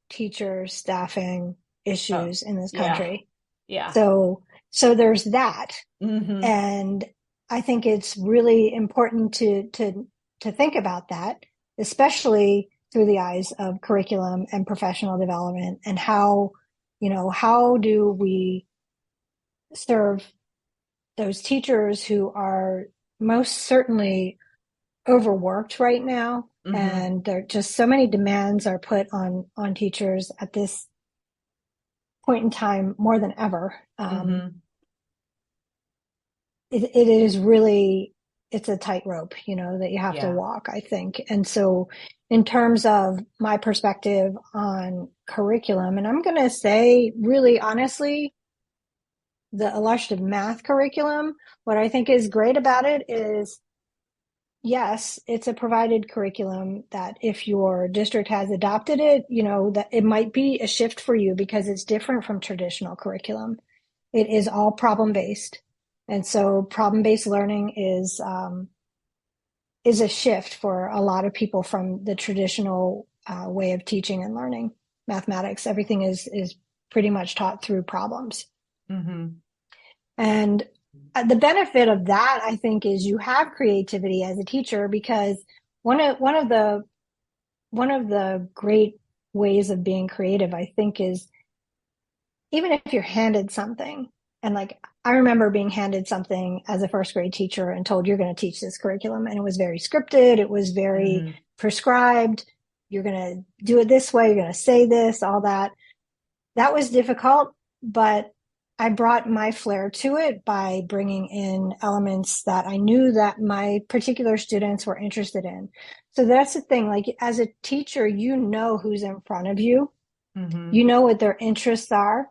teacher staffing issues in this country. Yeah. So there's that. Mm-hmm. And I think it's really important to think about that, especially through the eyes of curriculum and professional development, and how do we serve those teachers who are most certainly overworked right now. Mm-hmm. And there are just so many demands are put on teachers at this point in time more than ever. Mm-hmm. It is really, it's a tightrope, that you have to walk, I think. And so in terms of my perspective on curriculum, and I'm going to say really honestly, the illustrative math curriculum, what I think is great about it is, yes, it's a provided curriculum that if your district has adopted it, that it might be a shift for you because it's different from traditional curriculum. It is all problem-based. And so problem-based learning is a shift for a lot of people from the traditional way of teaching and learning mathematics. Everything is pretty much taught through problems. Mm-hmm. And the benefit of that, I think, is you have creativity as a teacher, because one of the great ways of being creative, I think, is even if you're handed something, and like I remember being handed something as a first grade teacher and told you're going to teach this curriculum, and it was very scripted, it was very prescribed. You're going to do it this way, you're going to say this, all that. That was difficult, but I brought my flair to it by bringing in elements that I knew that my particular students were interested in. So that's the thing. Like as a teacher, who's in front of you, you know what their interests are.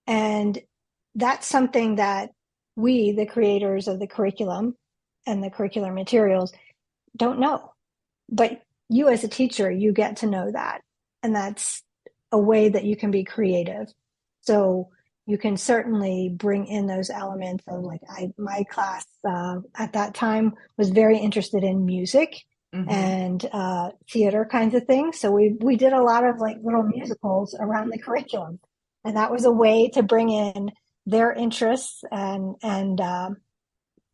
And that's something that we, the creators of the curriculum and the curricular materials, don't know. But you as a teacher, you get to know that. And that's a way that you can be creative. So you can certainly bring in those elements of my class at that time was very interested in music and theater kinds of things. So we did a lot of little musicals around the curriculum, and that was a way to bring in their interests and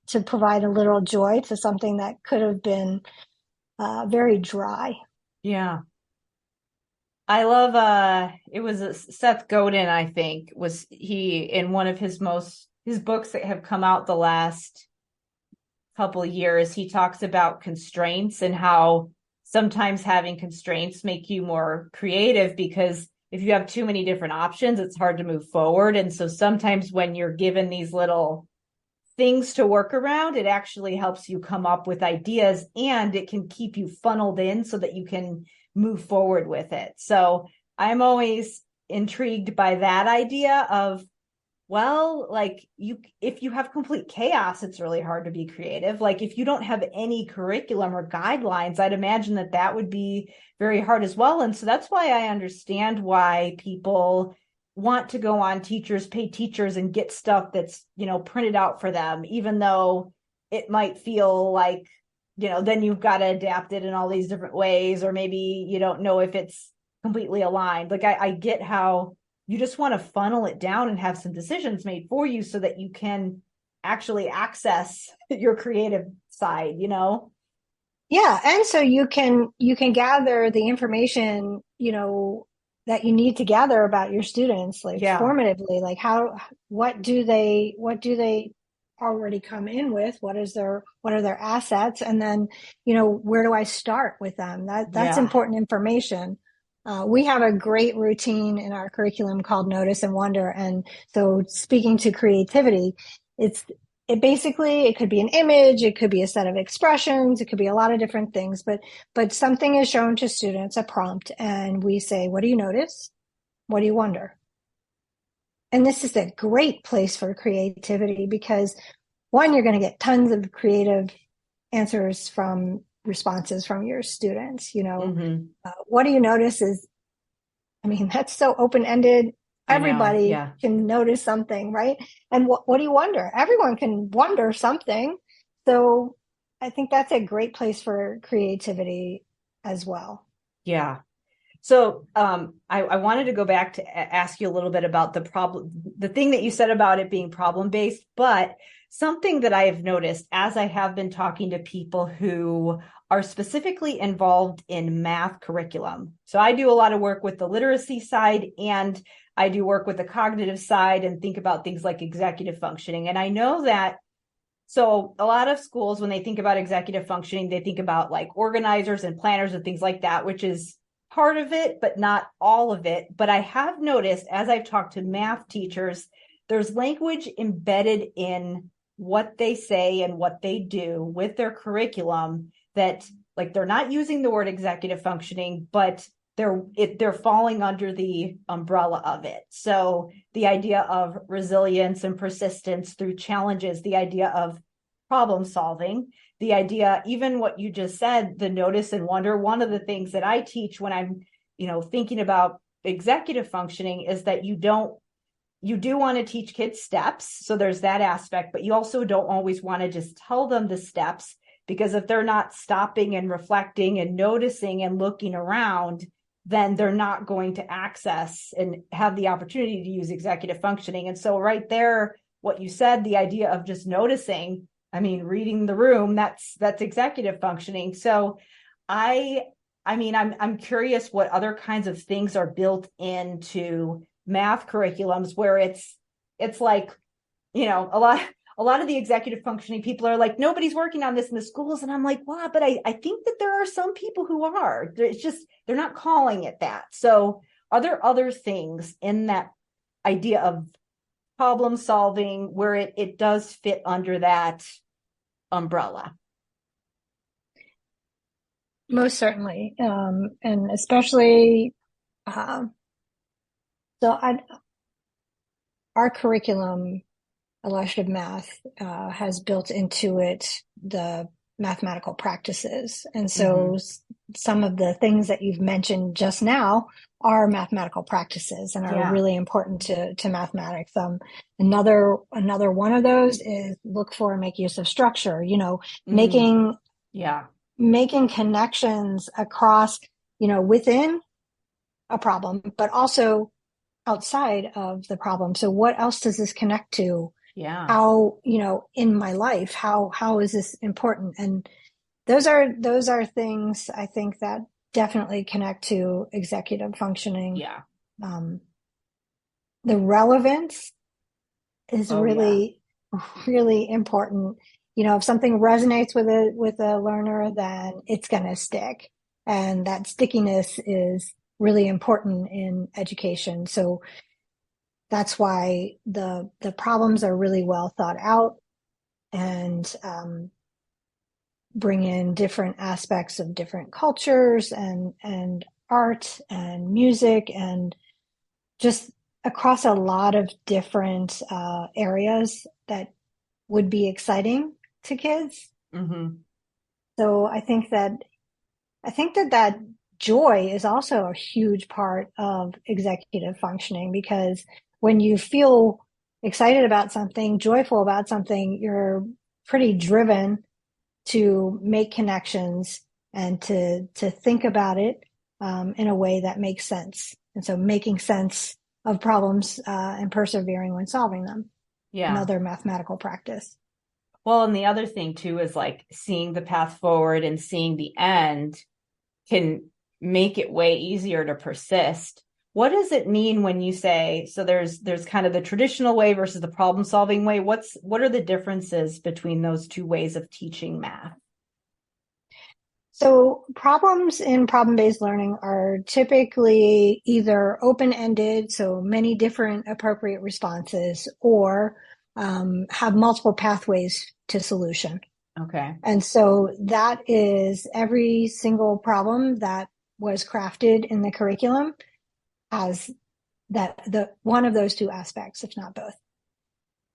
to provide a little joy to something that could have been very dry. Yeah. I love, it was Seth Godin, I think, was he in one of his books that have come out the last couple of years, he talks about constraints and how sometimes having constraints make you more creative, because if you have too many different options, it's hard to move forward. And so sometimes when you're given these little things to work around, it actually helps you come up with ideas, and it can keep you funneled in so that you can move forward with it. So I'm always intrigued by that idea of, well, like if you have complete chaos, it's really hard to be creative. Like if you don't have any curriculum or guidelines, I'd imagine that that would be very hard as well. And so that's why I understand why people want to go on teachers, pay teachers, and get stuff that's, printed out for them, even though it might feel like, then you've got to adapt it in all these different ways, or maybe you don't know if it's completely aligned. Like I get how you just want to funnel it down and have some decisions made for you so that you can actually access your creative side, Yeah, and so you can gather the information, that you need to gather about your students, like Yeah. formatively, like what do they already come in with? What are their assets? And then, where do I start with them? That's Yeah. important information. We have a great routine in our curriculum called Notice and Wonder. And so speaking to creativity, it's it could be an image, it could be a set of expressions, it could be a lot of different things, but something is shown to students, a prompt, and we say, what do you notice? What do you wonder? And this is a great place for creativity because one, you're going to get tons of creative answers from responses from your students. Mm-hmm. What do you notice is, that's so open-ended. I know. Everybody Yeah. can notice something, right? And what do you wonder? Everyone can wonder something. So I think that's a great place for creativity as well. Yeah. So I wanted to go back to ask you a little bit about the thing that you said about it being problem based, but something that I have noticed as I have been talking to people who are specifically involved in math curriculum. So I do a lot of work with the literacy side, and I do work with the cognitive side and think about things like executive functioning. And I know that so a lot of schools, when they think about executive functioning, they think about like organizers and planners and things like that, which is part of it, but not all of it. But I have noticed as I've talked to math teachers, there's language embedded in what they say and what they do with their curriculum that, like, they're not using the word executive functioning, but they're falling under the umbrella of it. So the idea of resilience and persistence through challenges, the idea of problem solving, the idea, even what you just said, the notice and wonder. One of the things that I teach when I'm, thinking about executive functioning is that you do want to teach kids steps. So there's that aspect, but you also don't always want to just tell them the steps, because if they're not stopping and reflecting and noticing and looking around, then they're not going to access and have the opportunity to use executive functioning. And so right there, what you said, the idea of just noticing, reading the room, that's executive functioning. So I'm curious what other kinds of things are built into math curriculums where it's like, a lot of the executive functioning people are like, nobody's working on this in the schools. And I'm like, wow, but I think that there are some people who are. It's just, they're not calling it that. So are there other things in that idea of problem solving where it does fit under that umbrella? Most certainly. And especially, uh, so our curriculum, Illustrative Math, has built into it the mathematical practices. And so some of the things that you've mentioned just now are mathematical practices and are Yeah. really important to mathematics. Another one of those is look for and make use of structure, making Yeah. making connections across, within a problem, but also outside of the problem. So what else does this connect to? Yeah. How, in my life, how is this important? And those are things I think that definitely connect to executive functioning. Yeah. Um, the relevance is Oh, yeah. really, really important. If something resonates with a learner, then it's going to stick. And that stickiness is really important in education. So that's why the problems are really well thought out and bring in different aspects of different cultures and art and music and just across a lot of different areas that would be exciting to kids. Mm-hmm. So I think that joy is also a huge part of executive functioning because when you feel excited about something, joyful about something, you're pretty driven to make connections and to think about it in a way that makes sense. And so making sense of problems and persevering when solving them, Yeah. another mathematical practice. Well, and the other thing too is like seeing the path forward and seeing the end can make it way easier to persist. What does it mean when you say, so there's kind of the traditional way versus the problem solving way? What are the differences between those two ways of teaching math? So problems in problem-based learning are typically either open-ended, so many different appropriate responses, or have multiple pathways to solution. Okay. And so that is every single problem that was crafted in the curriculum has the one of those two aspects, if not both.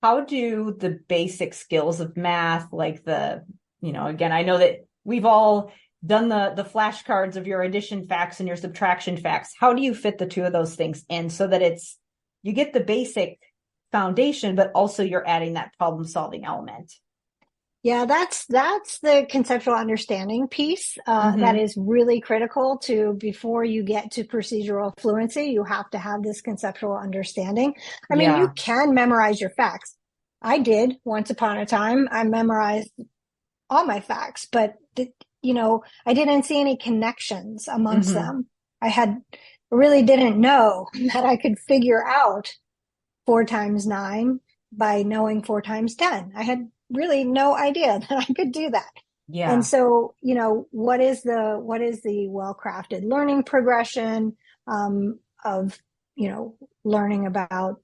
How do the basic skills of math, like again, I know that we've all done the flashcards of your addition facts and your subtraction facts. How do you fit the two of those things in so that you get the basic foundation, but also you're adding that problem solving element? Yeah, that's the conceptual understanding piece that Mm-hmm. is really critical to before you get to procedural fluency. You have to have this conceptual understanding. I mean, you Yeah. can memorize your facts. I did once upon a time. I memorized all my facts, but I didn't see any connections amongst Mm-hmm. them. I really didn't know that I could figure out 4 times 9 by knowing 4 times 10. I had really no idea that I could do that. And Yeah. so, what is the well-crafted learning progression of, learning about,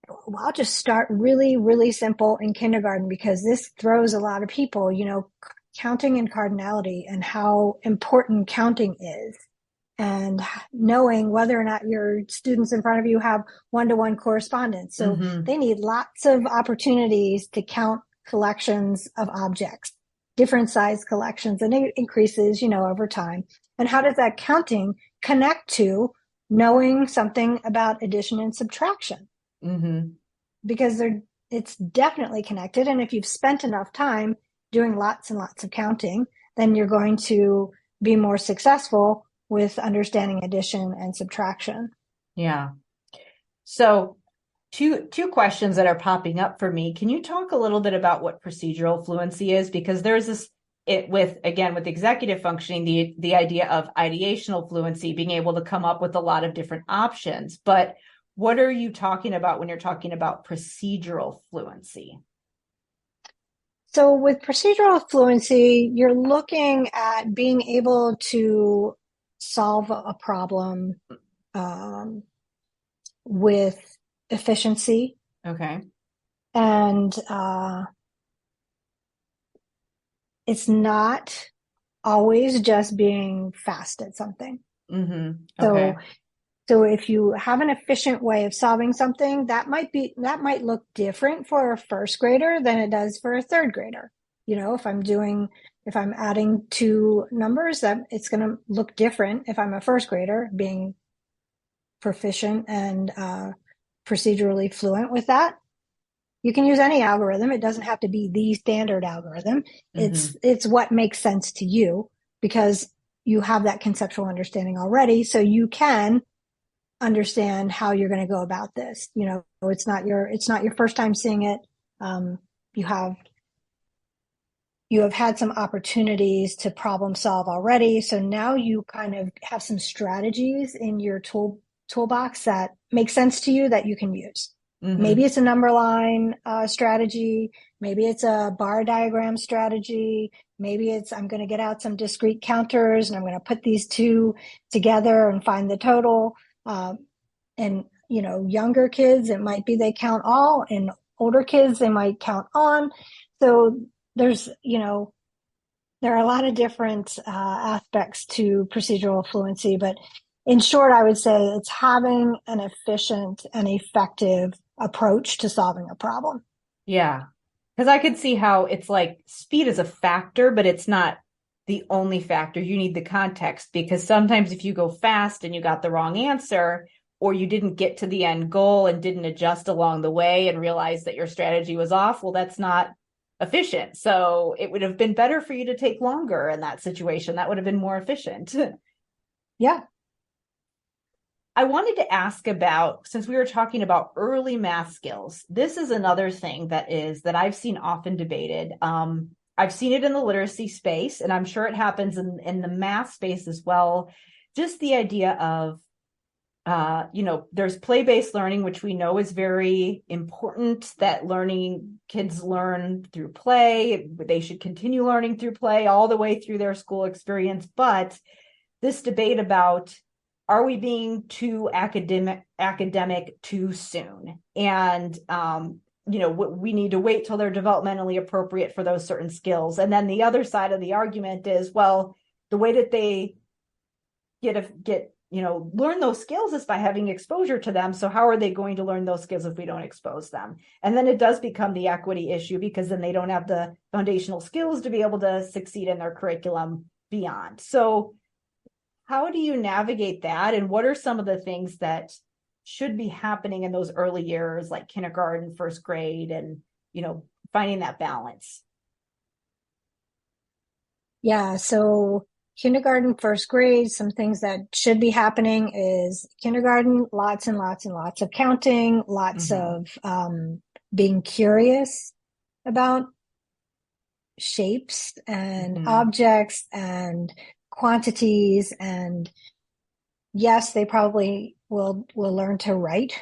well, I'll just start really, really simple in kindergarten because this throws a lot of people, counting and cardinality and how important counting is and knowing whether or not your students in front of you have one-to-one correspondence. So Mm-hmm. they need lots of opportunities to count collections of objects, different size collections, and it increases, over time. And how does that counting connect to knowing something about addition and subtraction? Mm-hmm. Because it's definitely connected. And if you've spent enough time doing lots and lots of counting, then you're going to be more successful with understanding addition and subtraction. Yeah. So two questions that are popping up for me. Can you talk a little bit about what procedural fluency is? Because there's with executive functioning, the idea of ideational fluency, being able to come up with a lot of different options. But what are you talking about when you're talking about procedural fluency? So with procedural fluency, you're looking at being able to solve a problem um, with efficiency Okay. and it's not always just being fast at something. Mm-hmm. So, Okay. so if you have an efficient way of solving something, that might look different for a first grader than it does for a third grader. If I'm adding two numbers, that it's going to look different if I'm a first grader being proficient and procedurally fluent with that. You can use any algorithm. It doesn't have to be the standard algorithm. Mm-hmm. It's what makes sense to you because you have that conceptual understanding already. So you can understand how you're going to go about this. It's not your first time seeing it. Um, you have you have had some opportunities to problem solve already. So now you kind of have some strategies in your toolbox that make sense to you that you can use. Maybe it's a number line strategy. Maybe it's a bar diagram strategy. Maybe it's I'm going to get out some discrete counters and I'm going to put these two together and find the total. And, younger kids, it might be they count all, and older kids, they might count on. So there's, there are a lot of different aspects to procedural fluency, but in short, I would say it's having an efficient and effective approach to solving a problem. Yeah. Because I could see how it's like speed is a factor, but it's not the only factor. You need the context, because sometimes if you go fast and you got the wrong answer, or you didn't get to the end goal and didn't adjust along the way and realize that your strategy was off, well, that's not efficient. So it would have been better for you to take longer in that situation. That would have been more efficient. Yeah. I wanted to ask about, since we were talking about early math skills, this is another thing that I've seen often debated. I've seen it in the literacy space, and I'm sure it happens in the math space as well. Just the idea of, there's play-based learning, which we know is very important, that kids learn through play. They should continue learning through play all the way through their school experience. But this debate about, are we being too academic too soon? And, we need to wait till they're developmentally appropriate for those certain skills. And then the other side of the argument is, well, the way that they learn those skills is by having exposure to them. So how are they going to learn those skills if we don't expose them? And then it does become the equity issue, because then they don't have the foundational skills to be able to succeed in their curriculum beyond. So how do you navigate that? And what are some of the things that should be happening in those early years, like kindergarten, first grade, and, finding that balance? Yeah. So kindergarten, first grade, some things that should be happening is kindergarten, lots and lots and lots of counting, lots of being curious about shapes and objects and quantities. And yes, they probably will learn to write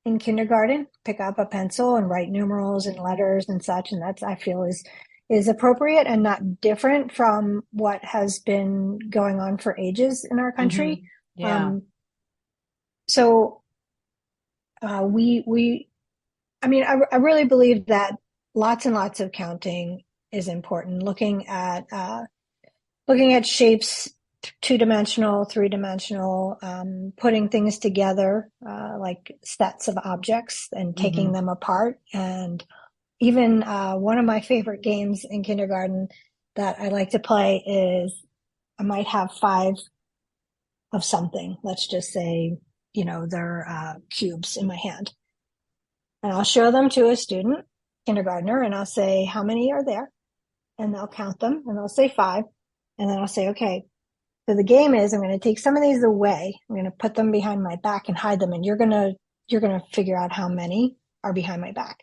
in kindergarten, pick up a pencil and write numerals and letters and such. And that's, I feel, is appropriate and not different from what has been going on for ages in our country. Yeah. I really believe that lots and lots of counting is important. Looking at shapes, two-dimensional, three-dimensional, putting things together, like sets of objects and taking them apart. And even one of my favorite games in kindergarten that I like to play is, I might have 5 of something. Let's just say, they're cubes in my hand. And I'll show them to a student, kindergartner, and I'll say, how many are there? And they'll count them, and they'll say 5. And then I'll say, okay, so the game is, I'm going to take some of these away. I'm going to put them behind my back and hide them. And you're going to figure out how many are behind my back.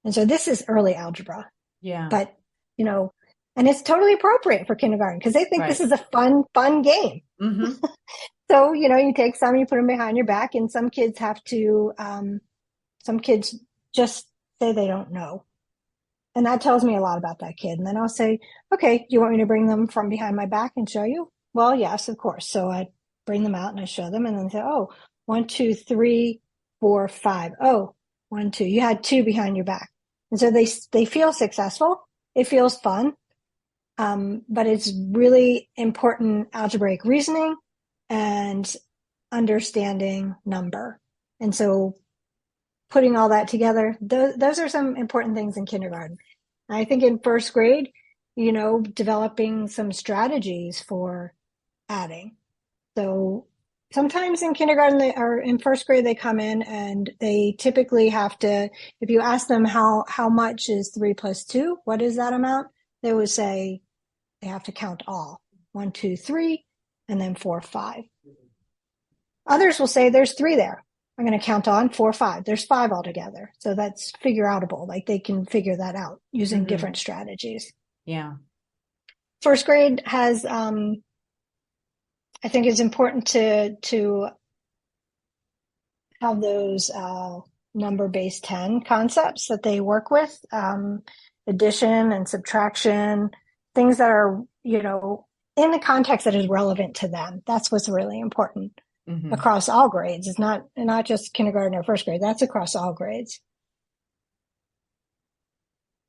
And so this is early algebra. Yeah. But, and it's totally appropriate for kindergarten, because they think this is a fun game. So, you take some, you put them behind your back, and some kids have to, some kids just say they don't know. And that tells me a lot about that kid. And then I'll say, okay, do you want me to bring them from behind my back and show you? Well, yes, of course. So I bring them out and I show them, and then say, oh, 1, 2, 3, 4, 5. Oh, 1, 2, you had 2 behind your back. And so they feel successful. It feels fun. But it's really important algebraic reasoning and understanding number. And so putting all that together, those are some important things in kindergarten. I think in first grade, developing some strategies for adding. So sometimes in kindergarten or in first grade, they come in and they typically have to, if you ask them how much is 3 plus 2, what is that amount? They would say they have to count all 1, 2, 3, and then 4, 5. Others will say there's 3 there. I'm going to count on 4, 5. There's 5 altogether. So that's figure outable. Like they can figure that out using different strategies. Yeah. First grade has, I think it's important to have those number base 10 concepts that they work with, addition and subtraction, things that are, in the context that is relevant to them. That's what's really important across all grades. It's not just kindergarten or first grade. That's across all grades.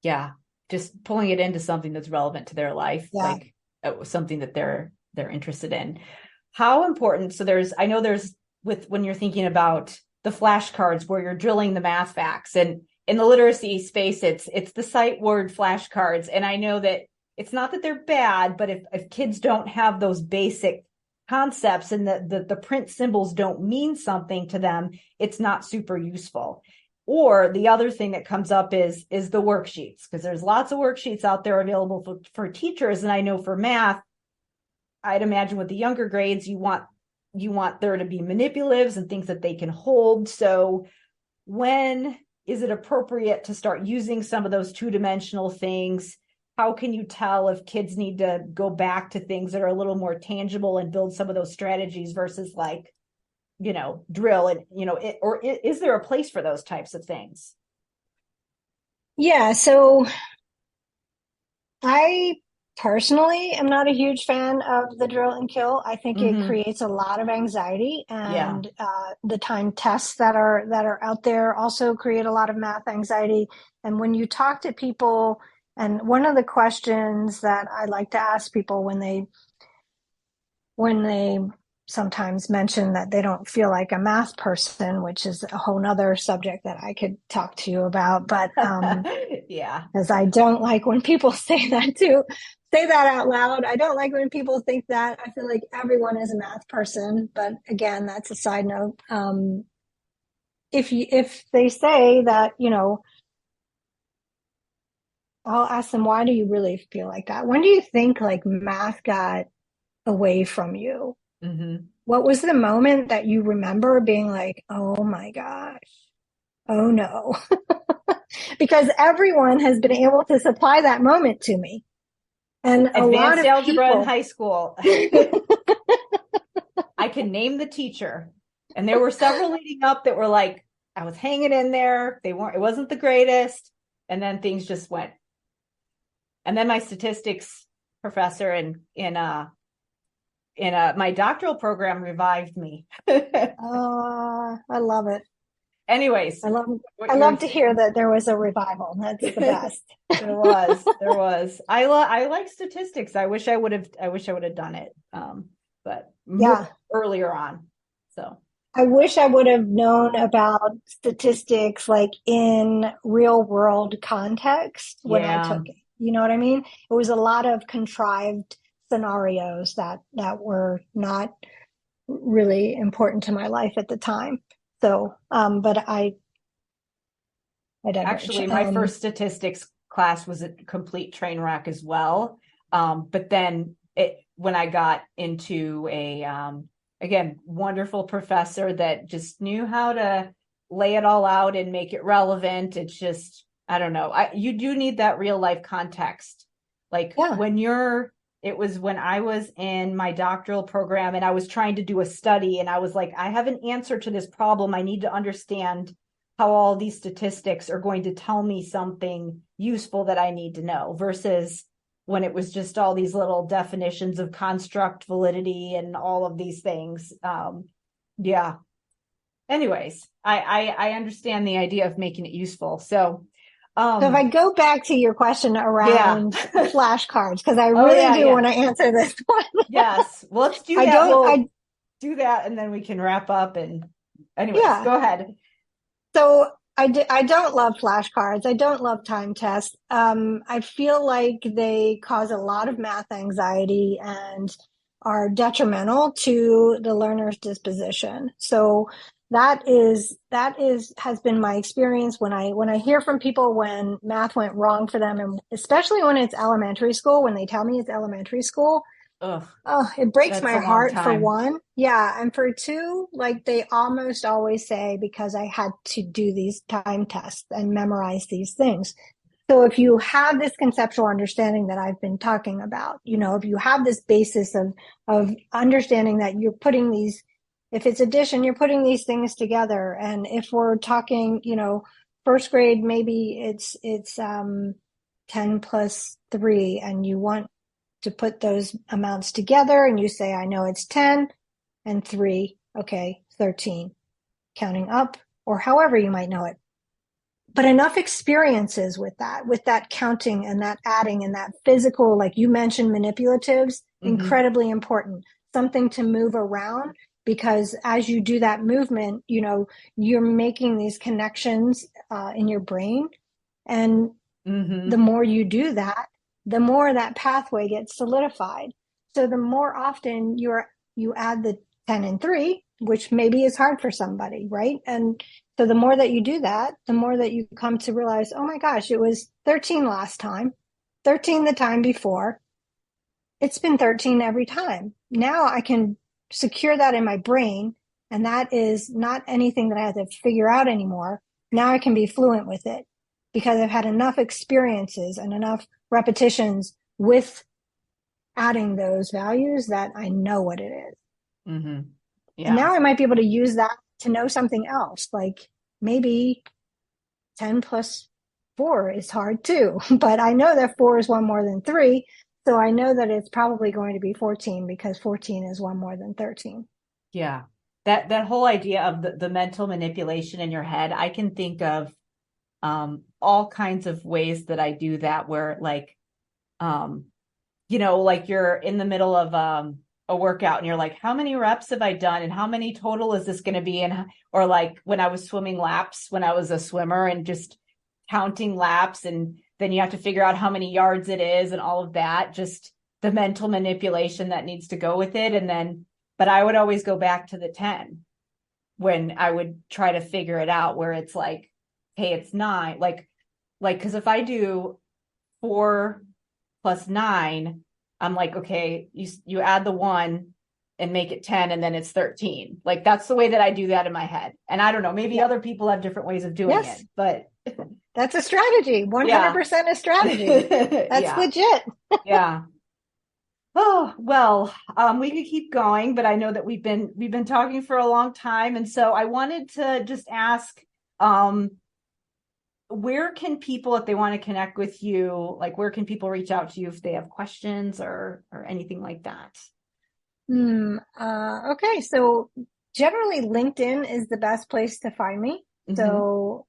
Yeah. Just pulling it into something that's relevant to their life, like something that they're interested in. How important? So when you're thinking about the flashcards where you're drilling the math facts, and in the literacy space, it's the sight word flashcards. And I know that it's not that they're bad, but if kids don't have those basic concepts and the print symbols don't mean something to them, it's not super useful. Or the other thing that comes up is the worksheets, because there's lots of worksheets out there available for teachers. And I know for math, I'd imagine with the younger grades, you want there to be manipulatives and things that they can hold. So when is it appropriate to start using some of those two-dimensional things? How can you tell if kids need to go back to things that are a little more tangible and build some of those strategies versus drill and, or is there a place for those types of things? Yeah. So I personally am not a huge fan of the drill and kill. I think it creates a lot of anxiety, and the time tests that are out there also create a lot of math anxiety. And when you talk to people, and one of the questions that I like to ask people when they sometimes mention that they don't feel like a math person, which is a whole nother subject that I could talk to you about. But because I don't like when people say that out loud. I don't like when people think that. I feel like everyone is a math person, but again, that's a side note. If they say that, I'll ask them, why do you really feel like that? When do you think like math got away from you? What was the moment that you remember being like, oh my gosh, oh no? Because everyone has been able to supply that moment to me. And a lot of algebra people in high school. I can name the teacher. And there were several leading up that were like, I was hanging in there. It wasn't the greatest. And then things just went. And then my statistics professor in my doctoral program revived me. I love it. Anyways, I love to hear that there was a revival. That's the best. There was. I like statistics. I wish I would have done it. But earlier on. So I wish I would have known about statistics like in real world context when I took it. You know what I mean? It was a lot of contrived scenarios that were not really important to my life at the time. So, but I actually, my first statistics class was a complete train wreck as well. But then when I got into again, wonderful professor that just knew how to lay it all out and make it relevant. It's just, I don't know. You do need that real life context. Like it was when I was in my doctoral program and I was trying to do a study and I was like, I have an answer to this problem. I need to understand how all these statistics are going to tell me something useful that I need to know, versus when it was just all these little definitions of construct, validity, and all of these things. Anyways, I understand the idea of making it useful. So if I go back to your question around flashcards, because I really do want to answer this one. Yes. Well, let's do that. We'll do that and then we can wrap up. And anyways, go ahead. So I don't love flashcards. I don't love time tests. I feel like they cause a lot of math anxiety and are detrimental to the learner's disposition. So that has been my experience when I hear from people when math went wrong for them, and especially when it's elementary school, when they tell me it's elementary school. It breaks my heart for one. Yeah. And for two, like they almost always say, because I had to do these time tests and memorize these things. So if you have this conceptual understanding that I've been talking about, if you have this basis of understanding that you're putting these If it's addition, you're putting these things together. And if we're talking, first grade, maybe it's 10 plus 3, and you want to put those amounts together, and you say, I know it's 10 and 3. Okay, 13. Counting up, or however you might know it. But enough experiences with that counting and that adding and that physical, like you mentioned, manipulatives, incredibly important. Something to move around, because as you do that movement, you're making these connections in your brain. And the more you do that, the more that pathway gets solidified. So the more often you add the 10 and 3, which maybe is hard for somebody, right? And so the more that you do that, the more that you come to realize, oh my gosh, it was 13 last time, 13 the time before. It's been 13 every time. Now I can secure that in my brain, and that is not anything that I have to figure out anymore. Now I can be fluent with it because I've had enough experiences and enough repetitions with adding those values that I know what it is. Yeah. And now I might be able to use that to know something else. Like maybe 10 plus 4 is hard too, but I know that 4 is one more than 3. So I know that it's probably going to be 14, because 14 is one more than 13. Yeah. That whole idea of the mental manipulation in your head, I can think of all kinds of ways that I do that, where like, like you're in the middle of a workout and you're like, how many reps have I done and how many total is this going to be? Or like when I was swimming laps, when I was a swimmer, and just counting laps, and then you have to figure out how many yards it is and all of that, just the mental manipulation that needs to go with it. But I would always go back to the 10 when I would try to figure it out, where it's like, hey, it's 9. Because if I do 4 plus 9, I'm like, okay, you add the 1 and make it 10, and then it's 13. Like that's the way that I do that in my head. And I don't know, maybe other people have different ways of doing it, but that's a strategy. 100% a strategy. That's legit. Yeah. Oh, well, we could keep going, but I know that we've been talking for a long time. And so I wanted to just ask, where can people, if they want to connect with you, like where can people reach out to you if they have questions or anything like that? Okay. So generally LinkedIn is the best place to find me. So,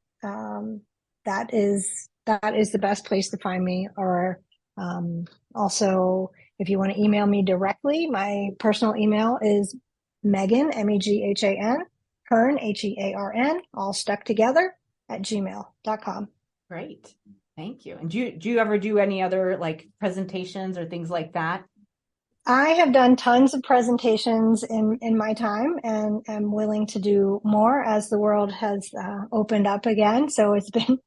that is the best place to find me. Or, also, if you want to email me directly, my personal email is Megan, Meghan, Hearn, Hearn, all stuck together, @gmail.com. Great. Thank you. And do you ever do any other like presentations or things like that? I have done tons of presentations in my time, and am willing to do more as the world has opened up again. So it's been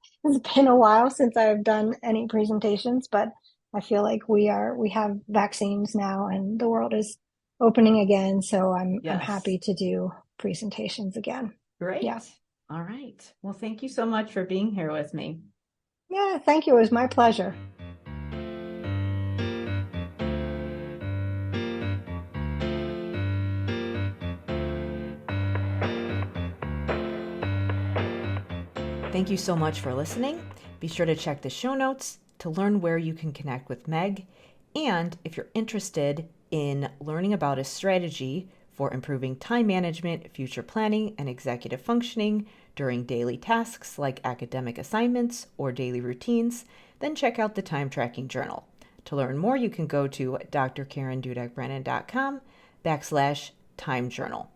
a while since I've done any presentations, but I feel like we have vaccines now and the world is opening again. So I'm happy to do presentations again. Great. Yeah. All right. Well, thank you so much for being here with me. Yeah, thank you. It was my pleasure. Thank you so much for listening. Be sure to check the show notes to learn where you can connect with Meg. And if you're interested in learning about a strategy for improving time management, future planning, and executive functioning during daily tasks like academic assignments or daily routines, then check out the Time Tracking Journal. To learn more, you can go to drkarendudek-brannan.com/time journal.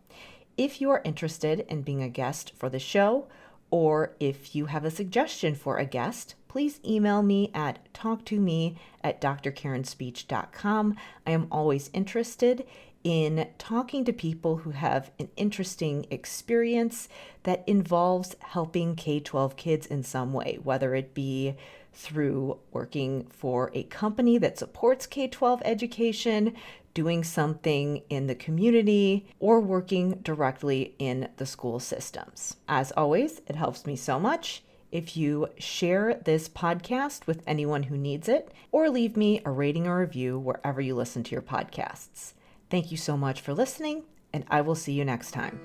If you are interested in being a guest for the show, or if you have a suggestion for a guest, please email me at talktome@drkarenspeech.com. I am always interested in talking to people who have an interesting experience that involves helping K-12 kids in some way, whether it be through working for a company that supports K-12 education, doing something in the community, or working directly in the school systems. As always, it helps me so much if you share this podcast with anyone who needs it, or leave me a rating or review wherever you listen to your podcasts. Thank you so much for listening, and I will see you next time.